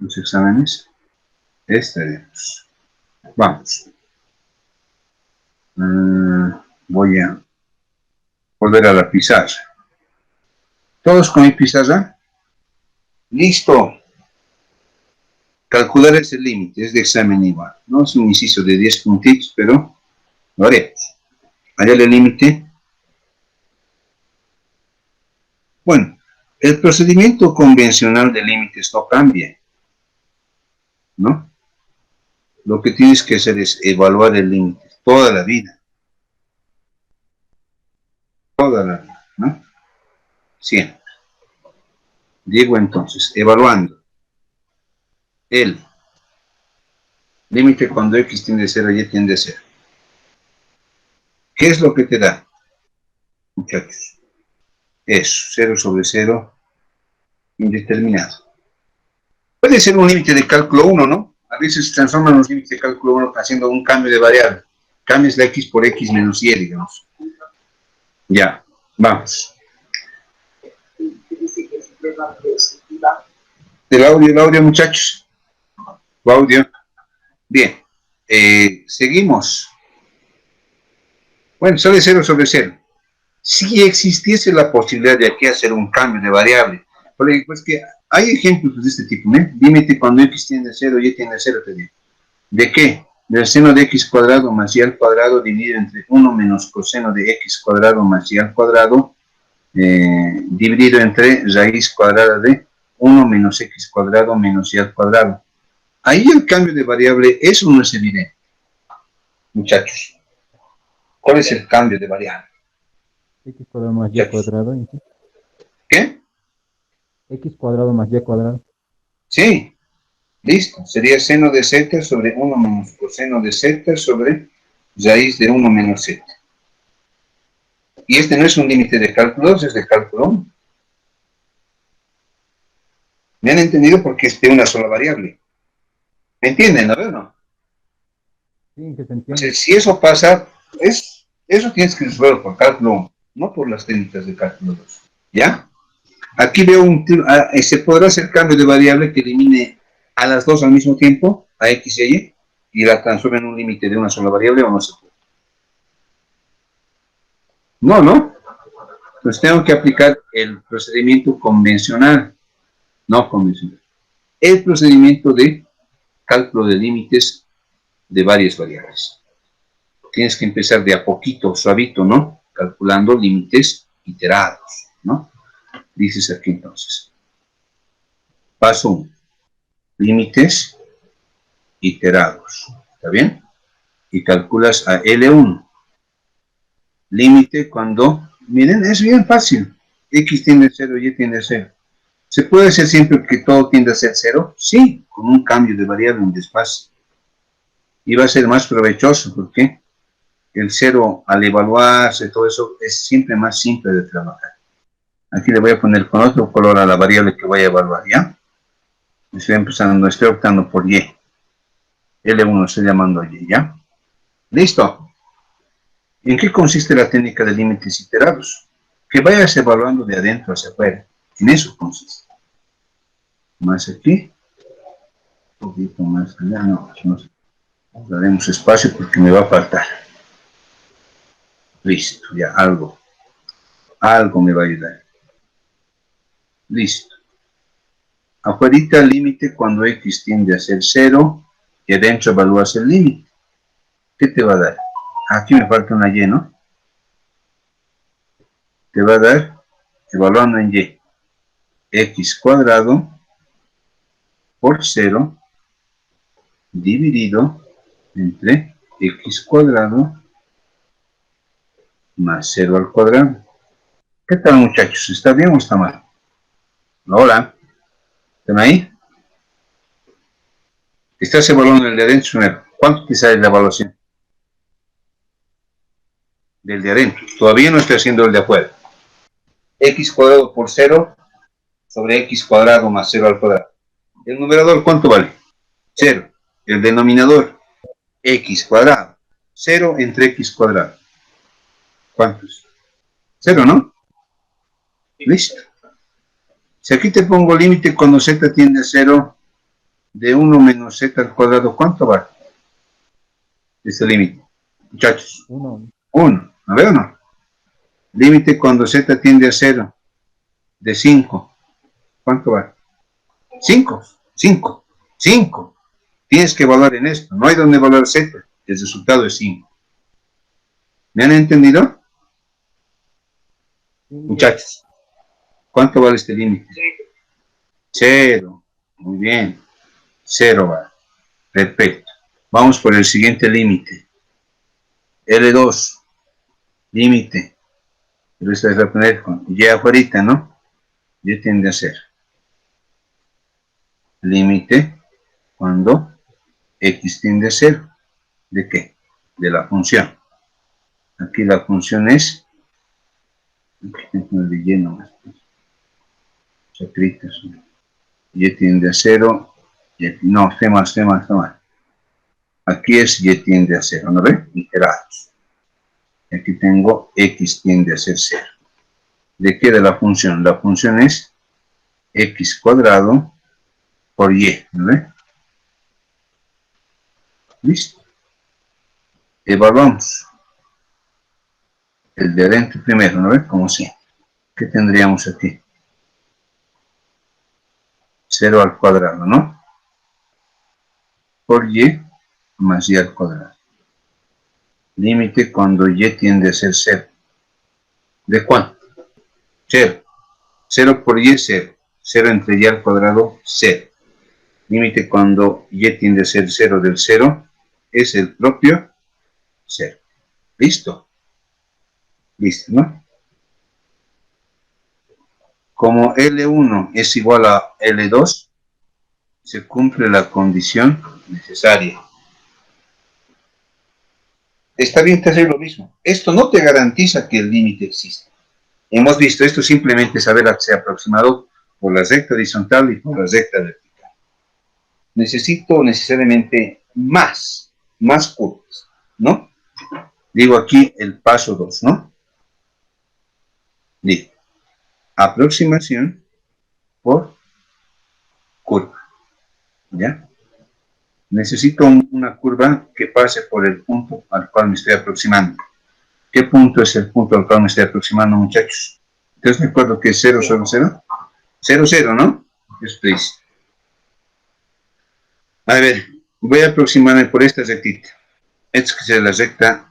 Los exámenes. Estaremos. Vamos. Voy a volver a la pizarra. ¿Todos con mi pizarra? Listo. Calcular ese límite, es de examen igual. No es un inciso de 10 puntitos, pero lo haremos. Allá el límite. Bueno, el procedimiento convencional de límites no cambia, ¿no? Lo que tienes que hacer es evaluar el límite toda la vida. Toda la vida, ¿no? Siempre. Digo entonces, evaluando el límite cuando x tiende a 0 y y tiende a 0. ¿Qué es lo que te da, muchachos? Eso, 0 sobre 0, indeterminado. Puede ser un límite de cálculo 1, ¿no? A veces se transforman los límites de cálculo 1 haciendo un cambio de variable. Cambias la x por x menos y, digamos. Ya, vamos. El audio, muchachos. Audio. Bien. seguimos. Bueno, sale 0 sobre 0. Si existiese la posibilidad de aquí hacer un cambio de variable, porque pues que hay ejemplos de este tipo, ¿no? Límite cuando x tiende a 0, y tiende a 0, te digo. ¿De qué? Del seno de x cuadrado más y al cuadrado dividido entre 1 menos coseno de x cuadrado más y al cuadrado dividido entre raíz cuadrada de 1 menos x cuadrado menos y al cuadrado. Ahí el cambio de variable, eso no es evidente. Muchachos, ¿cuál es el cambio de variable? X cuadrado más y cuadrado. ¿Y qué? ¿Qué? X cuadrado más y cuadrado. Sí, listo. Sería seno de z sobre 1 menos coseno de z sobre raíz de 1 menos z. Y este no es un límite de cálculo 2, es de cálculo 1. ¿Me han entendido? Porque es de una sola variable. ¿Me entienden? ¿No? ¿No? Sí, que se entiende. Entonces, si eso pasa, eso tienes que resolverlo por cálculo 1, no por las técnicas de cálculo 2. ¿Ya? Aquí veo se podrá hacer cambio de variable que elimine a las dos al mismo tiempo, a x y y la transforme en un límite de una sola variable, o no se puede. No, ¿no? Entonces tengo que aplicar el procedimiento convencional, no convencional. El procedimiento de cálculo de límites de varias variables. Tienes que empezar de a poquito, suavito, ¿no? Calculando límites iterados, ¿no? Dices aquí entonces. Paso 1. Límites iterados. ¿Está bien? Y calculas a L1. Límite cuando, miren, es bien fácil. X tiende a 0, Y tiende a 0. ¿Se puede hacer siempre que todo tiende a ser 0? Sí, con un cambio de variable en despacio. Y va a ser más provechoso, porque el 0 al evaluarse, todo eso, es siempre más simple de trabajar. Aquí le voy a poner con otro color a la variable que voy a evaluar, ¿ya? Estoy optando por Y. L1 estoy llamando Y, ¿ya? ¿Listo? ¿En qué consiste la técnica de límites iterados? Que vayas evaluando de adentro hacia afuera. En eso consiste. Más aquí. Un poquito más allá. No, daremos espacio porque me va a faltar. Listo, ya algo me va a ayudar. Listo. Afuera límite cuando x tiende a ser 0 y adentro evalúas el límite. ¿Qué te va a dar? Aquí me falta una y, ¿no? Te va a dar, evaluando en y, x cuadrado por 0 dividido entre x cuadrado más 0 al cuadrado. ¿Qué tal, muchachos? ¿Está bien o está mal? Hola. ¿Están ahí? Estás evaluando el de adentro primero. ¿Cuánto te sale la evaluación? Del de adentro. Todavía no estoy haciendo el de afuera. X cuadrado por 0 sobre x cuadrado más 0 al cuadrado. ¿El numerador cuánto vale? 0. El denominador, x cuadrado. 0 entre x cuadrado. ¿Cuánto es? 0, ¿no? Listo. Si aquí te pongo límite cuando z tiende a 0 de 1 menos z al cuadrado, ¿cuánto va? Este límite. Muchachos. 1. 1. ¿A ver o no? Límite cuando z tiende a 0 de 5. ¿Cuánto va? 5. 5. 5. Tienes que evaluar en esto. No hay donde evaluar z. El resultado es 5. ¿Me han entendido? Muchachos. ¿Cuánto vale este límite? 0. Muy bien. 0 va. Perfecto. Vamos por el siguiente límite. L2. Límite. Pero esta es la poner con Y afuera, ¿no? Y tiende a ser. Límite cuando X tiende a 0. ¿De qué? De la función. Aquí la función es. Aquí tengo el de Y nomás. Chacritas. Y tiende a 0. No, esté mal. Aquí es Y tiende a 0, ¿no ve? Iterados. Aquí tengo X tiende a ser 0. ¿De qué? De la función. La función es X cuadrado por Y, ¿no ve? ¿Listo? Evaluamos el de adentro primero, ¿no ves? Como si. ¿Qué tendríamos aquí? 0 al cuadrado, ¿no? Por y más y al cuadrado. Límite cuando y tiende a ser 0. ¿De cuánto? 0. 0 por y es 0. 0 entre y al cuadrado, 0. Límite cuando y tiende a ser 0 del 0 es el propio 0. ¿Listo? Listo, ¿no? Como L1 es igual a L2, se cumple la condición necesaria. Está bien que hacer lo mismo. Esto no te garantiza que el límite exista. Hemos visto esto simplemente saber que se ha aproximado por la recta horizontal y por la recta vertical. Necesito necesariamente más curvas, ¿no? Digo aquí el paso 2, ¿no? Digo, aproximación por curva, ¿ya? Necesito una curva que pase por el punto al cual me estoy aproximando. ¿Qué punto es el punto al cual me estoy aproximando, muchachos? Entonces me acuerdo que es 0, 0, 0. 0, 0, ¿no? Esto dice. A ver, voy a aproximarme por esta rectita. Esta que es la recta,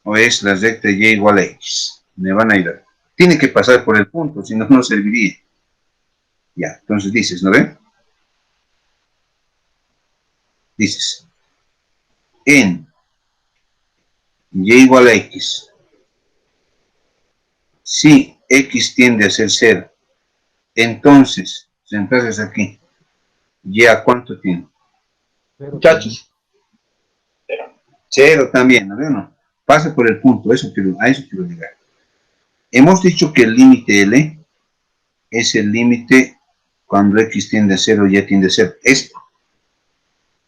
o es la recta y igual a x. Me van a ayudar. Tiene que pasar por el punto, si no, no serviría. Ya, entonces dices, ¿no ven? Dices, en y igual a x, si x tiende a ser 0, entonces, si entras aquí, y a cuánto tiene. Muchachos. 0 también, ¿no ven? No. Pasa por el punto, a eso quiero llegar. Hemos dicho que el límite L es el límite cuando x tiende a 0, y tiende a 0. Esto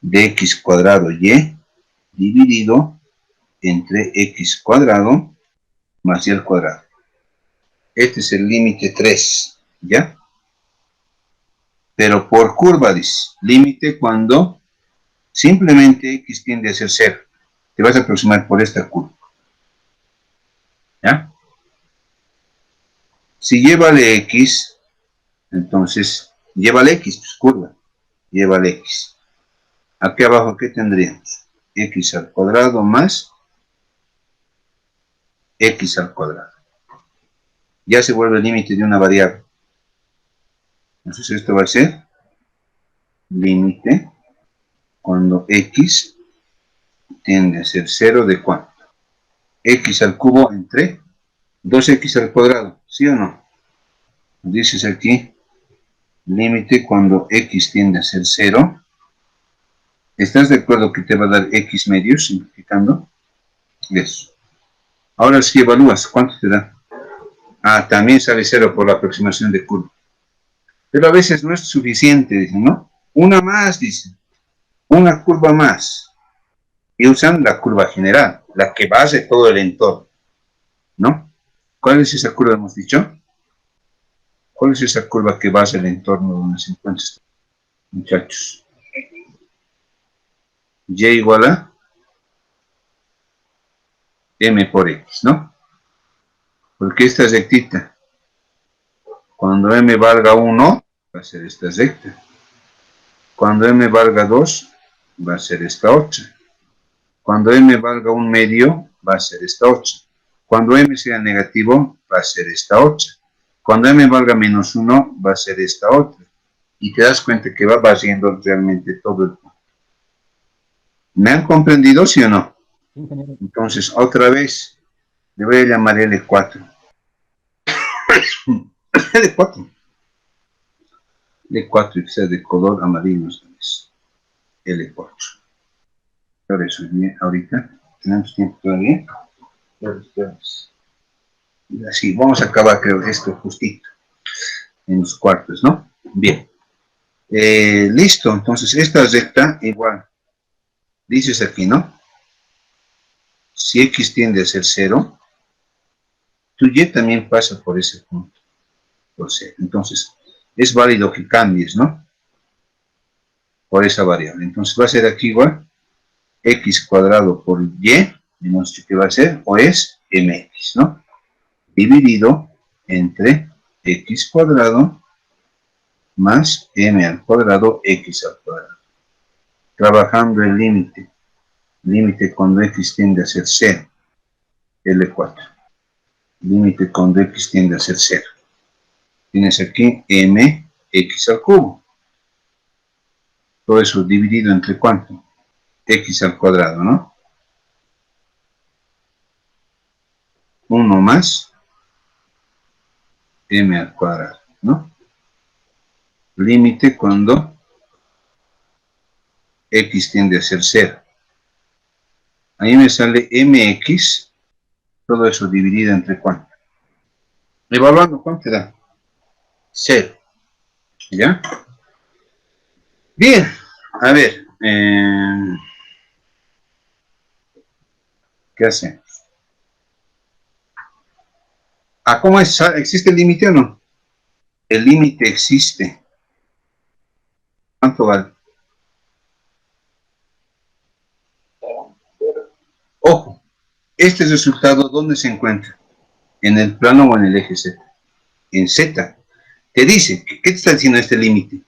de x cuadrado y dividido entre x cuadrado más y al cuadrado. Este es el límite 3, ¿ya? Pero por curva, dice, límite cuando simplemente x tiende a ser 0. Te vas a aproximar por esta curva, ¿ya? Si llévale x, entonces, llévale x, pues curva, llévale x. Aquí abajo, ¿qué tendríamos? X al cuadrado más x al cuadrado. Ya se vuelve el límite de una variable. Entonces esto va a ser límite cuando x tiende a ser 0 de cuánto. X al cubo entre 2x al cuadrado, ¿sí o no? Dices aquí, límite cuando x tiende a ser 0. ¿Estás de acuerdo que te va a dar x medios, simplificando? Eso. Ahora si evalúas, ¿cuánto te da? Ah, también sale 0 por la aproximación de curva. Pero a veces no es suficiente, dicen, ¿no? Una más, dicen. Una curva más. Y usan la curva general, la que base todo el entorno, ¿no? ¿Cuál es esa curva, hemos dicho? ¿Cuál es esa curva que base el entorno donde se encuentra, muchachos? Y igual a m por x, ¿no? Porque esta rectita, cuando m valga 1, va a ser esta recta. Cuando m valga 2, va a ser esta otra. Cuando m valga 1 medio, va a ser esta otra. Cuando m sea negativo, va a ser esta otra. Cuando m valga menos 1, va a ser esta otra. Y te das cuenta que va barriendo realmente todo el punto. ¿Me han comprendido, sí o no? Entonces, otra vez, le voy a llamar L4. L4. L4 y que sea de color amarillo. L4. Por eso, ahorita, ¿tenemos tiempo todavía? Así, vamos a acabar, creo, esto justito. En los cuartos, ¿no? Bien. Listo, entonces esta recta igual. Dices aquí, ¿no? Si x tiende a ser 0, tu y también pasa por ese punto. Por 0. Entonces, es válido que cambies, ¿no? Por esa variable. Entonces va a ser aquí igual x cuadrado por y hemos dicho que va a ser, o es mx, ¿no? Dividido entre x cuadrado más m al cuadrado x al cuadrado. Trabajando el límite. Límite cuando x tiende a ser 0. L4. Límite cuando x tiende a ser 0. Tienes aquí mx al cubo. Todo eso dividido entre ¿cuánto? X al cuadrado, ¿no? 1 más m al cuadrado, ¿no? Límite cuando x tiende a ser 0. Ahí me sale mx, todo eso dividido entre ¿cuánto? Evaluando, ¿cuánto da? 0. ¿Ya? Bien, a ver, ¿qué hacemos? ¿Cómo es? ¿Existe el límite o no? El límite existe. ¿Cuánto vale? Ojo, este resultado, ¿dónde se encuentra? ¿En el plano o en el eje Z? En Z. Te dice, ¿qué te está diciendo este límite?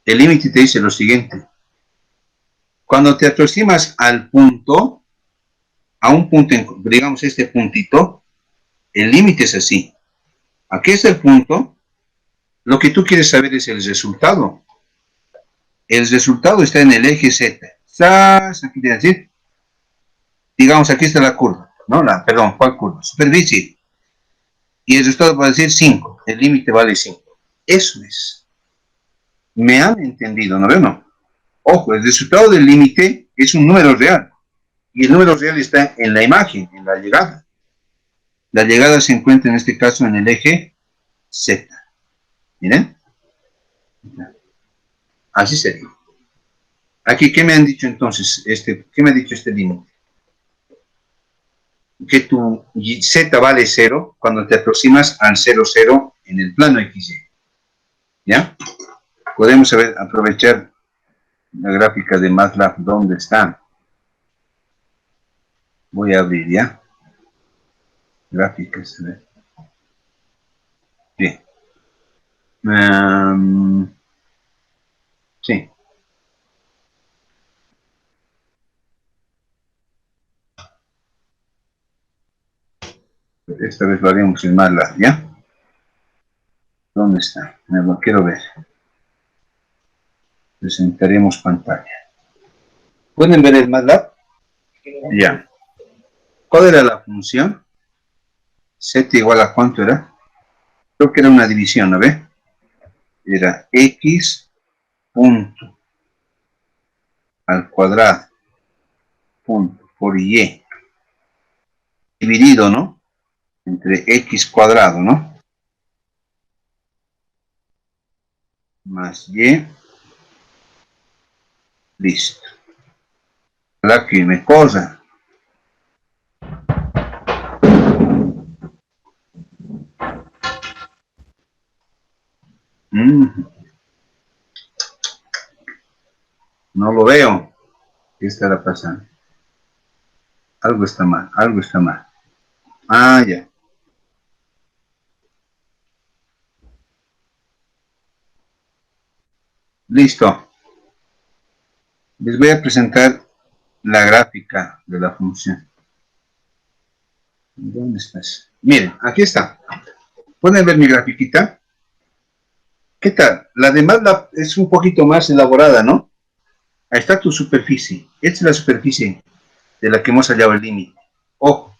El límite te dice lo siguiente. Cuando te aproximas al punto, a un punto, digamos este puntito, el límite es así. Aquí está el punto. Lo que tú quieres saber es el resultado. El resultado está en el eje Z. Aquí te decir, digamos, aquí está la curva, ¿no? Perdón, ¿cuál curva? Superficie. Y el resultado va a decir 5. El límite vale 5. Eso es. ¿Me han entendido? ¿No ven? No. Ojo, el resultado del límite es un número real. Y el número real está en la imagen, en la llegada. La llegada se encuentra en este caso en el eje Z. ¿Miren? Así sería. Aquí, ¿qué me han dicho entonces? ¿Qué me ha dicho este límite? Que tu Z vale 0 cuando te aproximas al 0, 0 en el plano XY. ¿Ya? Podemos aprovechar la gráfica de MATLAB. ¿Dónde está? Voy a abrir, ¿ya? Gráficas, a ver. Bien. Sí. Esta vez lo haremos en MATLAB, ¿ya? ¿Dónde está? Me lo quiero ver. Presentaremos pantalla. ¿Pueden ver el MATLAB? Ya. ¿Cuál era la función? Z igual a ¿cuánto era? Creo que era una división, ¿no ve? Era x punto al cuadrado punto por y dividido, ¿no? Entre x cuadrado, ¿no? Más y. Listo. La que me cosa. No lo veo. ¿Qué estará pasando? Algo está mal, algo está mal. Ya. Listo. Les voy a presentar la gráfica de la función. ¿Dónde estás? Miren, aquí está. ¿Pueden ver mi grafiquita? ¿Qué tal? La de MATLAB es un poquito más elaborada, ¿no? Ahí está tu superficie. Esta es la superficie de la que hemos hallado el límite. Ojo.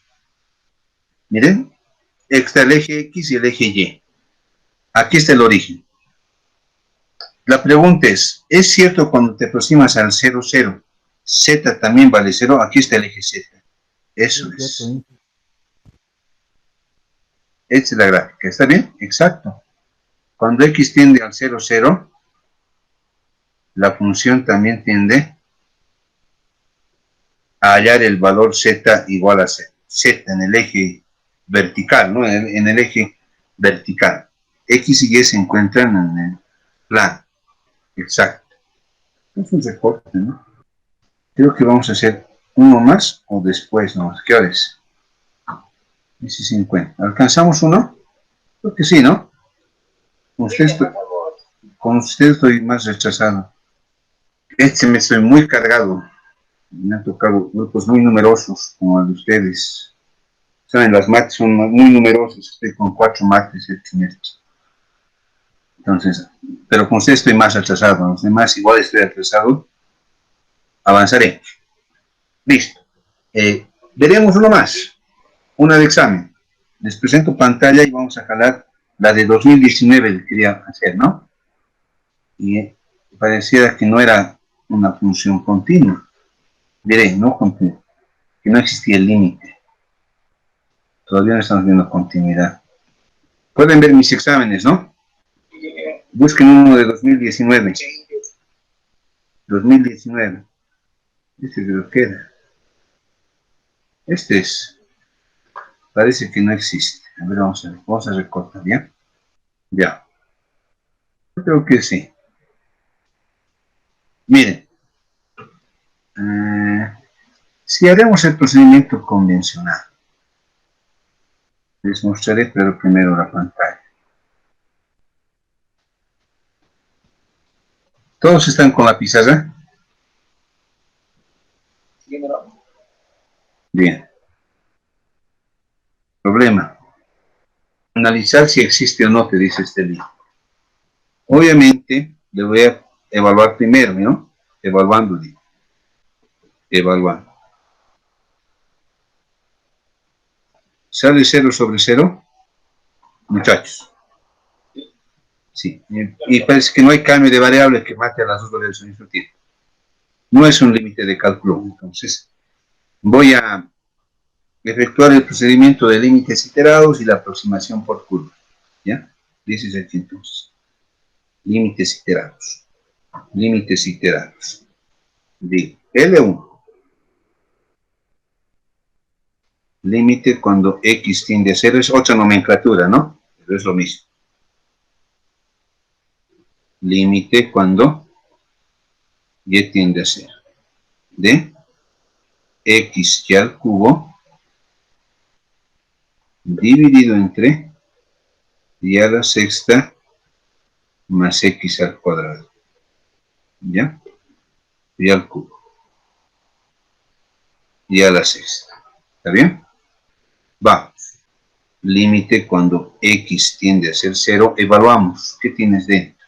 Miren. Está el eje X y el eje Y. Aquí está el origen. La pregunta es cierto cuando te aproximas al 0, 0, Z también vale 0? Aquí está el eje Z. Eso es. Esta es la gráfica. ¿Está bien? Exacto. Cuando X tiende al 0, 0, la función también tiende a hallar el valor Z igual a Z. Z en el eje vertical, ¿no? En el eje vertical. X y Y se encuentran en el plano. Exacto. Es un recorte, ¿no? Creo que vamos a hacer uno más o después, ¿no? ¿Qué hora es? 10:50. ¿Alcanzamos uno? Creo que sí, ¿no? Con usted estoy más rechazado. Me estoy muy cargado. Me han tocado grupos muy numerosos, como el de ustedes. Saben, las mates son muy numerosas. Estoy con 4 mates este semestre. Entonces, pero con usted estoy más atrasado. Los demás igual estoy atrasado. Avanzaré. Listo. Veremos uno más. Una de examen. Les presento pantalla y vamos a jalar la de 2019 que quería hacer, ¿no? Y pareciera que no era una función continua. Diré, no continua, que no existía el límite. Todavía no estamos viendo continuidad. Pueden ver mis exámenes, ¿no? Busquen uno de 2019. 2019. Este creo que queda. Este es. Parece que no existe. A ver, vamos a recortar, ¿ya? Ya. Yo creo que sí. Miren. Si haremos el procedimiento convencional, les mostraré, pero primero la pantalla. ¿Todos están con la pizarra? Bien. Problema. Analizar si existe o no, te dice este libro. Obviamente, le voy a evaluar primero, ¿no? Evaluando, digo. Evaluando. ¿Sale 0 sobre 0? Muchachos. Sí. Y parece que no hay cambio de variable que mate a las dos variables al mismo tiempo. No es un límite de cálculo. Entonces, voy a efectuar el procedimiento de límites iterados y la aproximación por curva. ¿Ya? Ese es aquí entonces. Límites iterados. Límites iterados. Digo, L1. Límite cuando X tiende a 0. Es otra nomenclatura, ¿no? Pero es lo mismo. Límite cuando Y tiende a 0. De X y al cubo dividido entre y a la sexta más X al cuadrado. ¿Ya? Y al cubo. Y a la sexta. ¿Está bien? Vamos. Límite cuando X tiende a ser 0. Evaluamos. ¿Qué tienes dentro?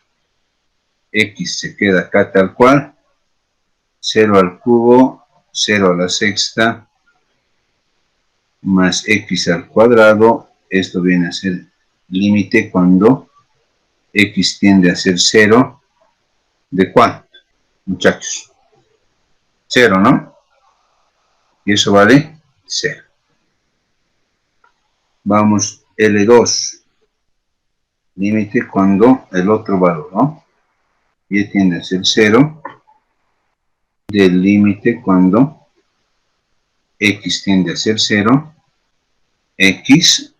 X se queda acá tal cual. 0 al cubo, 0 a la sexta, más X al cuadrado. Esto viene a ser límite cuando X tiende a ser 0. ¿De cuánto, muchachos? 0, ¿no? Y eso vale 0. Vamos, L2. Límite cuando el otro valor, ¿no? Y tiende a ser 0. Del límite cuando X tiende a ser 0. X.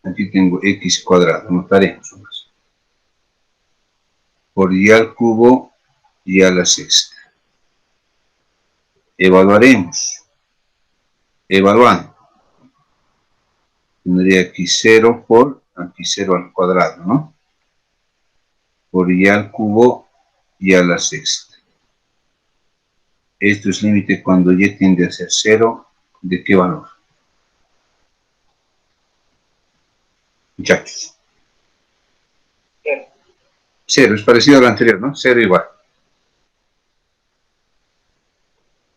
Aquí tengo X cuadrado. Notaremos más. Por Y al cubo y a la sexta. Evaluaremos. Evaluando. Tendría aquí 0 por aquí 0 al cuadrado, ¿no? Por Y al cubo y a la sexta. Esto es límite cuando Y tiende a ser 0. ¿De qué valor? Muchachos. 0, es parecido al anterior, ¿no? 0 igual.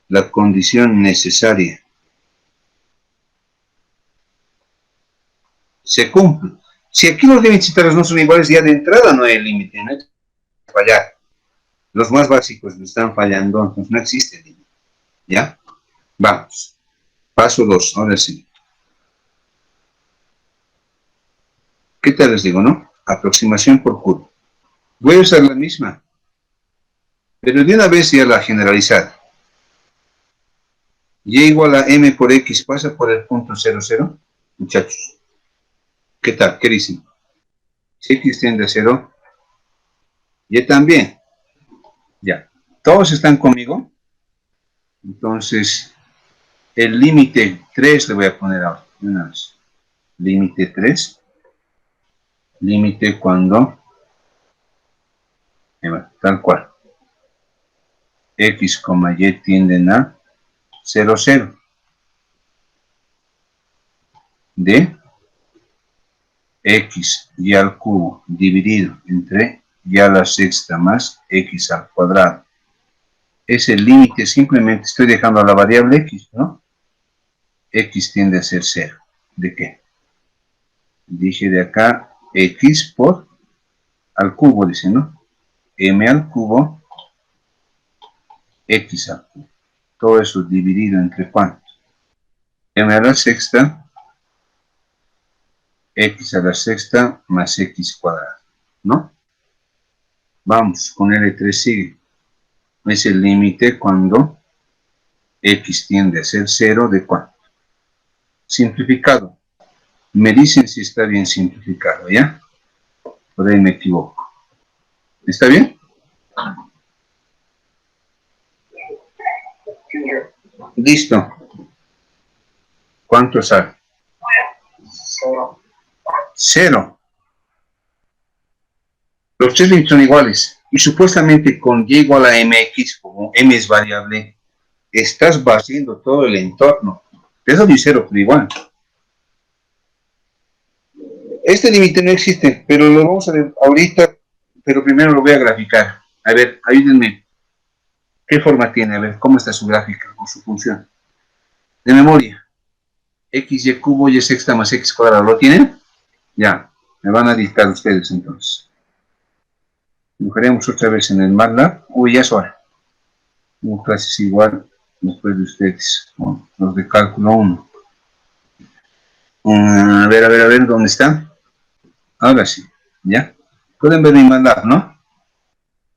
La condición necesaria se cumple. Si aquí los límites iterados no son iguales, ya de entrada no hay límite, no hay que fallar. Los más básicos están fallando, entonces no existe límite. ¿Ya? Vamos. Paso 2, ahora sí. ¿Qué tal les digo, no? Aproximación por curva. Voy a usar la misma, pero de una vez ya la generalizada. Y igual a m por x pasa por el punto 0, 0. Muchachos, ¿qué tal? ¿Qué dicen? Si x tiende a 0, y también. Ya. ¿Todos están conmigo? Entonces, el límite 3 le voy a poner ahora. Una vez. Límite 3. Límite cuando, tal cual, x, y tienden a 0, 0. De x y al cubo dividido entre y a la sexta más x al cuadrado. Es el límite, simplemente estoy dejando la variable x, ¿no? X tiende a ser 0. ¿De qué? Dije de acá x por al cubo, dice, ¿no? M al cubo, x al cubo. Todo eso dividido entre ¿cuánto? M a la sexta, x a la sexta más x cuadrado, ¿no? Vamos, con L3 sigue. Es el límite cuando x tiende a ser 0 de ¿cuánto? Simplificado. Me dicen si está bien simplificado, ¿ya? Por ahí me equivoco. ¿Está bien? Listo. ¿Cuánto sale? 0. Los tres límites son iguales. Y supuestamente con y igual a mx, como m es variable, estás vaciando todo el entorno. Eso es 0, pero igual. Este límite no existe, pero lo vamos a ver ahorita, pero primero lo voy a graficar. A ver, ayúdenme. ¿Qué forma tiene? A ver, ¿cómo está su gráfica o su función? De memoria. X y cubo y sexta más x cuadrado. ¿Lo tienen? Ya. Me van a dictar ustedes entonces. Dibujaremos otra vez en el MATLAB. Uy, ya es hora. Como clases igual después de ustedes. Bueno, los de cálculo 1. A ver, ¿dónde están? Ahora sí, ¿ya? Pueden ver mi MATLAB, ¿no?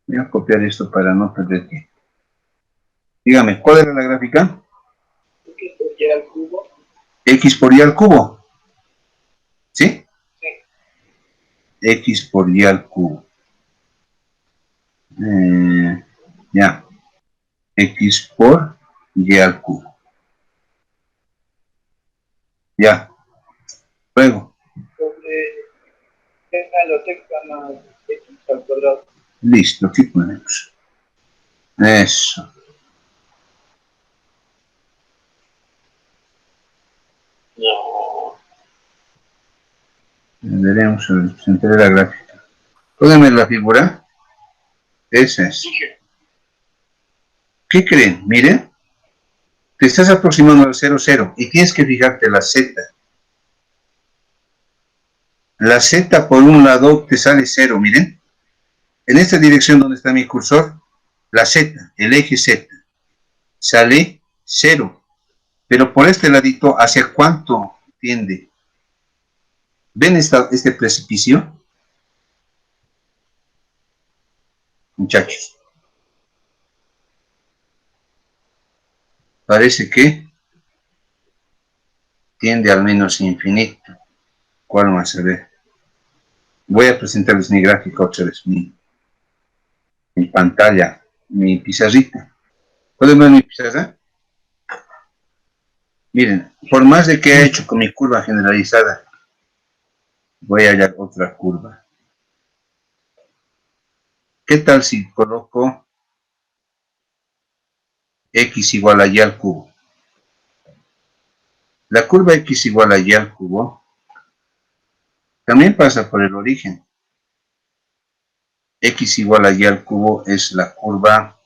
Voy a copiar esto para no perder tiempo. Dígame, ¿cuál era la gráfica? X por y al cubo. X por y al cubo. ¿Sí? Sí. X por y al cubo. Ya. X por y al cubo. Ya. Luego. Sobre x a la sexta más x al cuadrado. Listo, aquí ponemos. Eso. No. Veremos se entera la gráfica. ¿Pueden ver la figura? Esa es. ¿Qué creen? Miren. Te estás aproximando al 0, 0 y tienes que fijarte la z. La z por un lado te sale 0, miren. En esta dirección donde está mi cursor, la z, el eje z, sale 0. Pero por este ladito, ¿hacia cuánto tiende? ¿Ven este precipicio? Muchachos. Parece que tiende al menos infinito. ¿Cuál más a ver? Voy a presentarles mi gráfica otra vez, mi pantalla, mi pizarrita. ¿Pueden ver mi pizarra? Miren, por más de que he hecho con mi curva generalizada, voy a hallar otra curva. ¿Qué tal si coloco x igual a y al cubo? La curva x igual a y al cubo también pasa por el origen. X igual a y al cubo es la curva,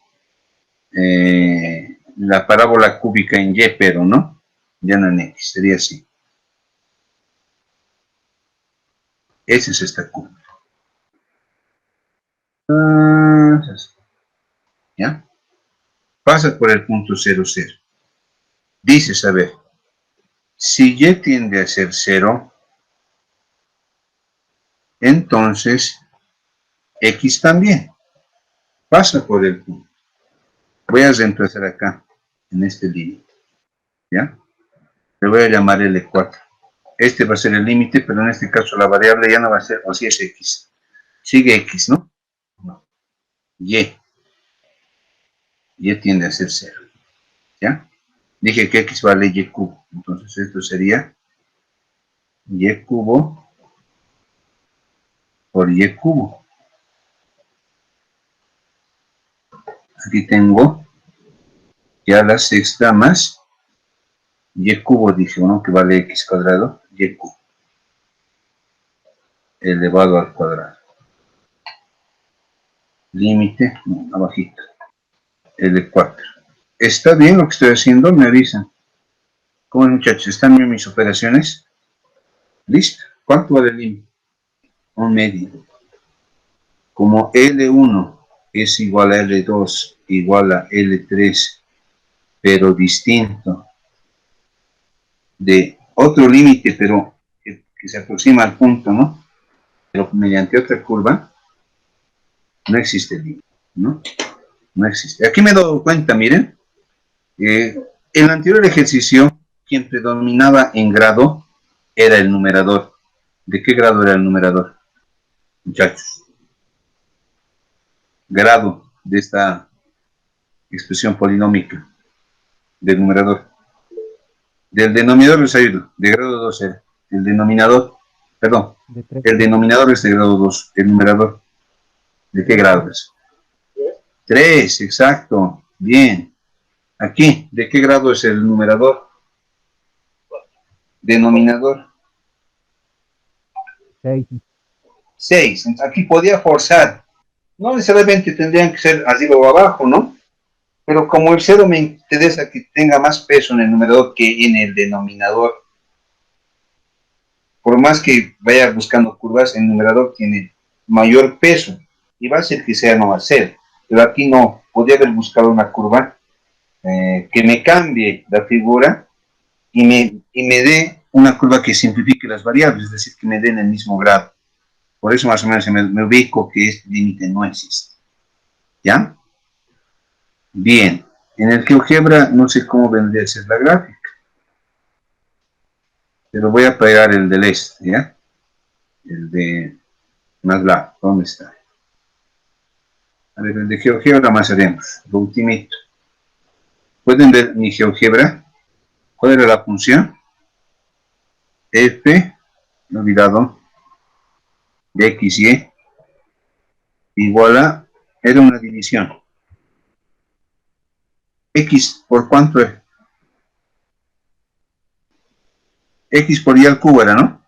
la parábola cúbica en y, pero no, ya no en x, sería así. Esa es esta curva. ¿Ya? Pasa por el punto 0, 0. Dices, a ver, si y tiende a ser 0, entonces x también pasa por el punto. Voy a reemplazar acá, en este límite, ¿ya? Le voy a llamar L4. Este va a ser el límite, pero en este caso la variable ya no va a ser, o si es x. Sigue x, ¿no? No. Y tiende a ser 0. ¿Ya? Dije que x vale y cubo. Entonces esto sería y cubo por y cubo. Aquí tengo ya la sexta más y cubo, dije, ¿no? Que vale x cuadrado, y cubo elevado al cuadrado. Límite, abajito, L4. ¿Está bien lo que estoy haciendo? Me avisan. ¿Cómo es, muchachos? ¿Están bien mis operaciones? Listo. ¿Cuánto vale el límite? 1/2. Como L1 es igual a L2 igual a L3, pero distinto de otro límite, pero que se aproxima al punto, ¿no? Pero mediante otra curva, no existe límite, ¿no? No existe. Aquí me he dado cuenta, miren, en el anterior ejercicio, quien predominaba en grado era el numerador. ¿De qué grado era el numerador, muchachos? Grado de esta expresión polinómica del numerador. Del denominador les ayudo, de grado 2 era. El denominador, perdón, De 3. el denominador es de grado 2, el numerador. ¿De qué grado es? 3, exacto, bien. Aquí, ¿de qué grado es el numerador? Denominador. 6. 6. Aquí podía forzar. No necesariamente tendrían que ser arriba o abajo, ¿no? Pero como el 0 me interesa que tenga más peso en el numerador que en el denominador, por más que vaya buscando curvas, el numerador tiene mayor peso. Y va a ser que sea, no va a ser. Pero aquí no. Podría haber buscado una curva que me cambie la figura y me dé una curva que simplifique las variables, es decir, que me den el mismo grado. Por eso más o menos me ubico que este límite no existe. ¿Ya? Bien. En el GeoGebra no sé cómo vendría a ser la gráfica. Pero voy a pegar el del este, ¿ya? El de MATLAB. ¿Dónde está? A ver, el de GeoGebra más haremos. Lo ultimito. ¿Pueden ver mi GeoGebra? ¿Cuál era la función? F, he olvidado, de X, Y, igual a, era una división. X por cuánto es? X por Y al cubo era, ¿no?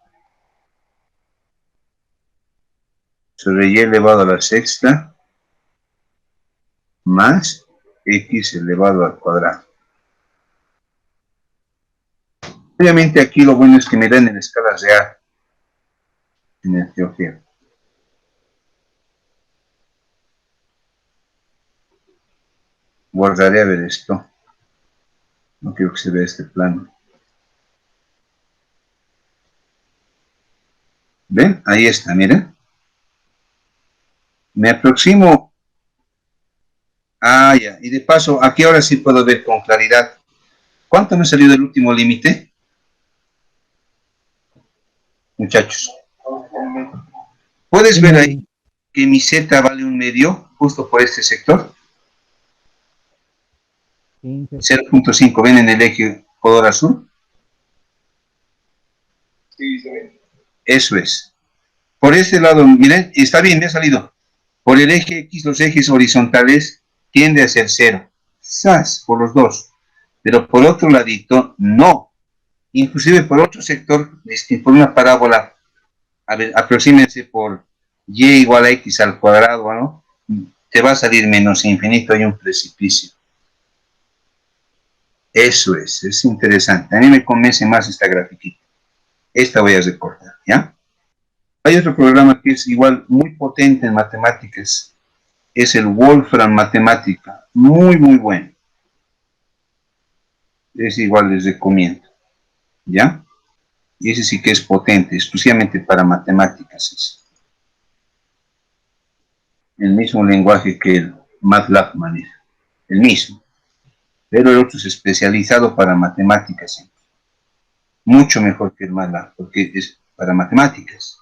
Sobre Y elevado a la sexta más X elevado al cuadrado. Obviamente aquí lo bueno es que me dan en escalas real en el GeoGebra. Guardaré a ver esto. No quiero que se vea este plano. ¿Ven? Ahí está, miren. Me aproximo. Ah, ya. Y de paso, aquí ahora sí puedo ver con claridad. ¿Cuánto me salió del último límite? Muchachos. ¿Puedes ver ahí que mi Z vale 1/2 justo por este sector? 0.5, ¿ven en el eje color azul? Sí, se ve. Eso es. Por este lado, miren, está bien, me ha salido. Por el eje X, los ejes horizontales tiende a ser 0. ¡Sas! Por los dos. Pero por otro ladito, no. Inclusive por otro sector, por una parábola, a ver, aproxímense por y igual a x al cuadrado, ¿no? Te va a salir menos infinito y un precipicio. Eso es interesante. A mí me convence más esta grafiquita. Esta voy a recortar, ¿ya? Hay otro programa que es igual muy potente en matemáticas. Es el Wolfram Matemática. Muy, muy bueno. Es igual, les recomiendo. ¿Ya? Y ese sí que es potente, exclusivamente para matemáticas. Es el mismo lenguaje que el MATLAB maneja. El mismo. Pero el otro es especializado para matemáticas. Mucho mejor que el MATLAB, porque es para matemáticas.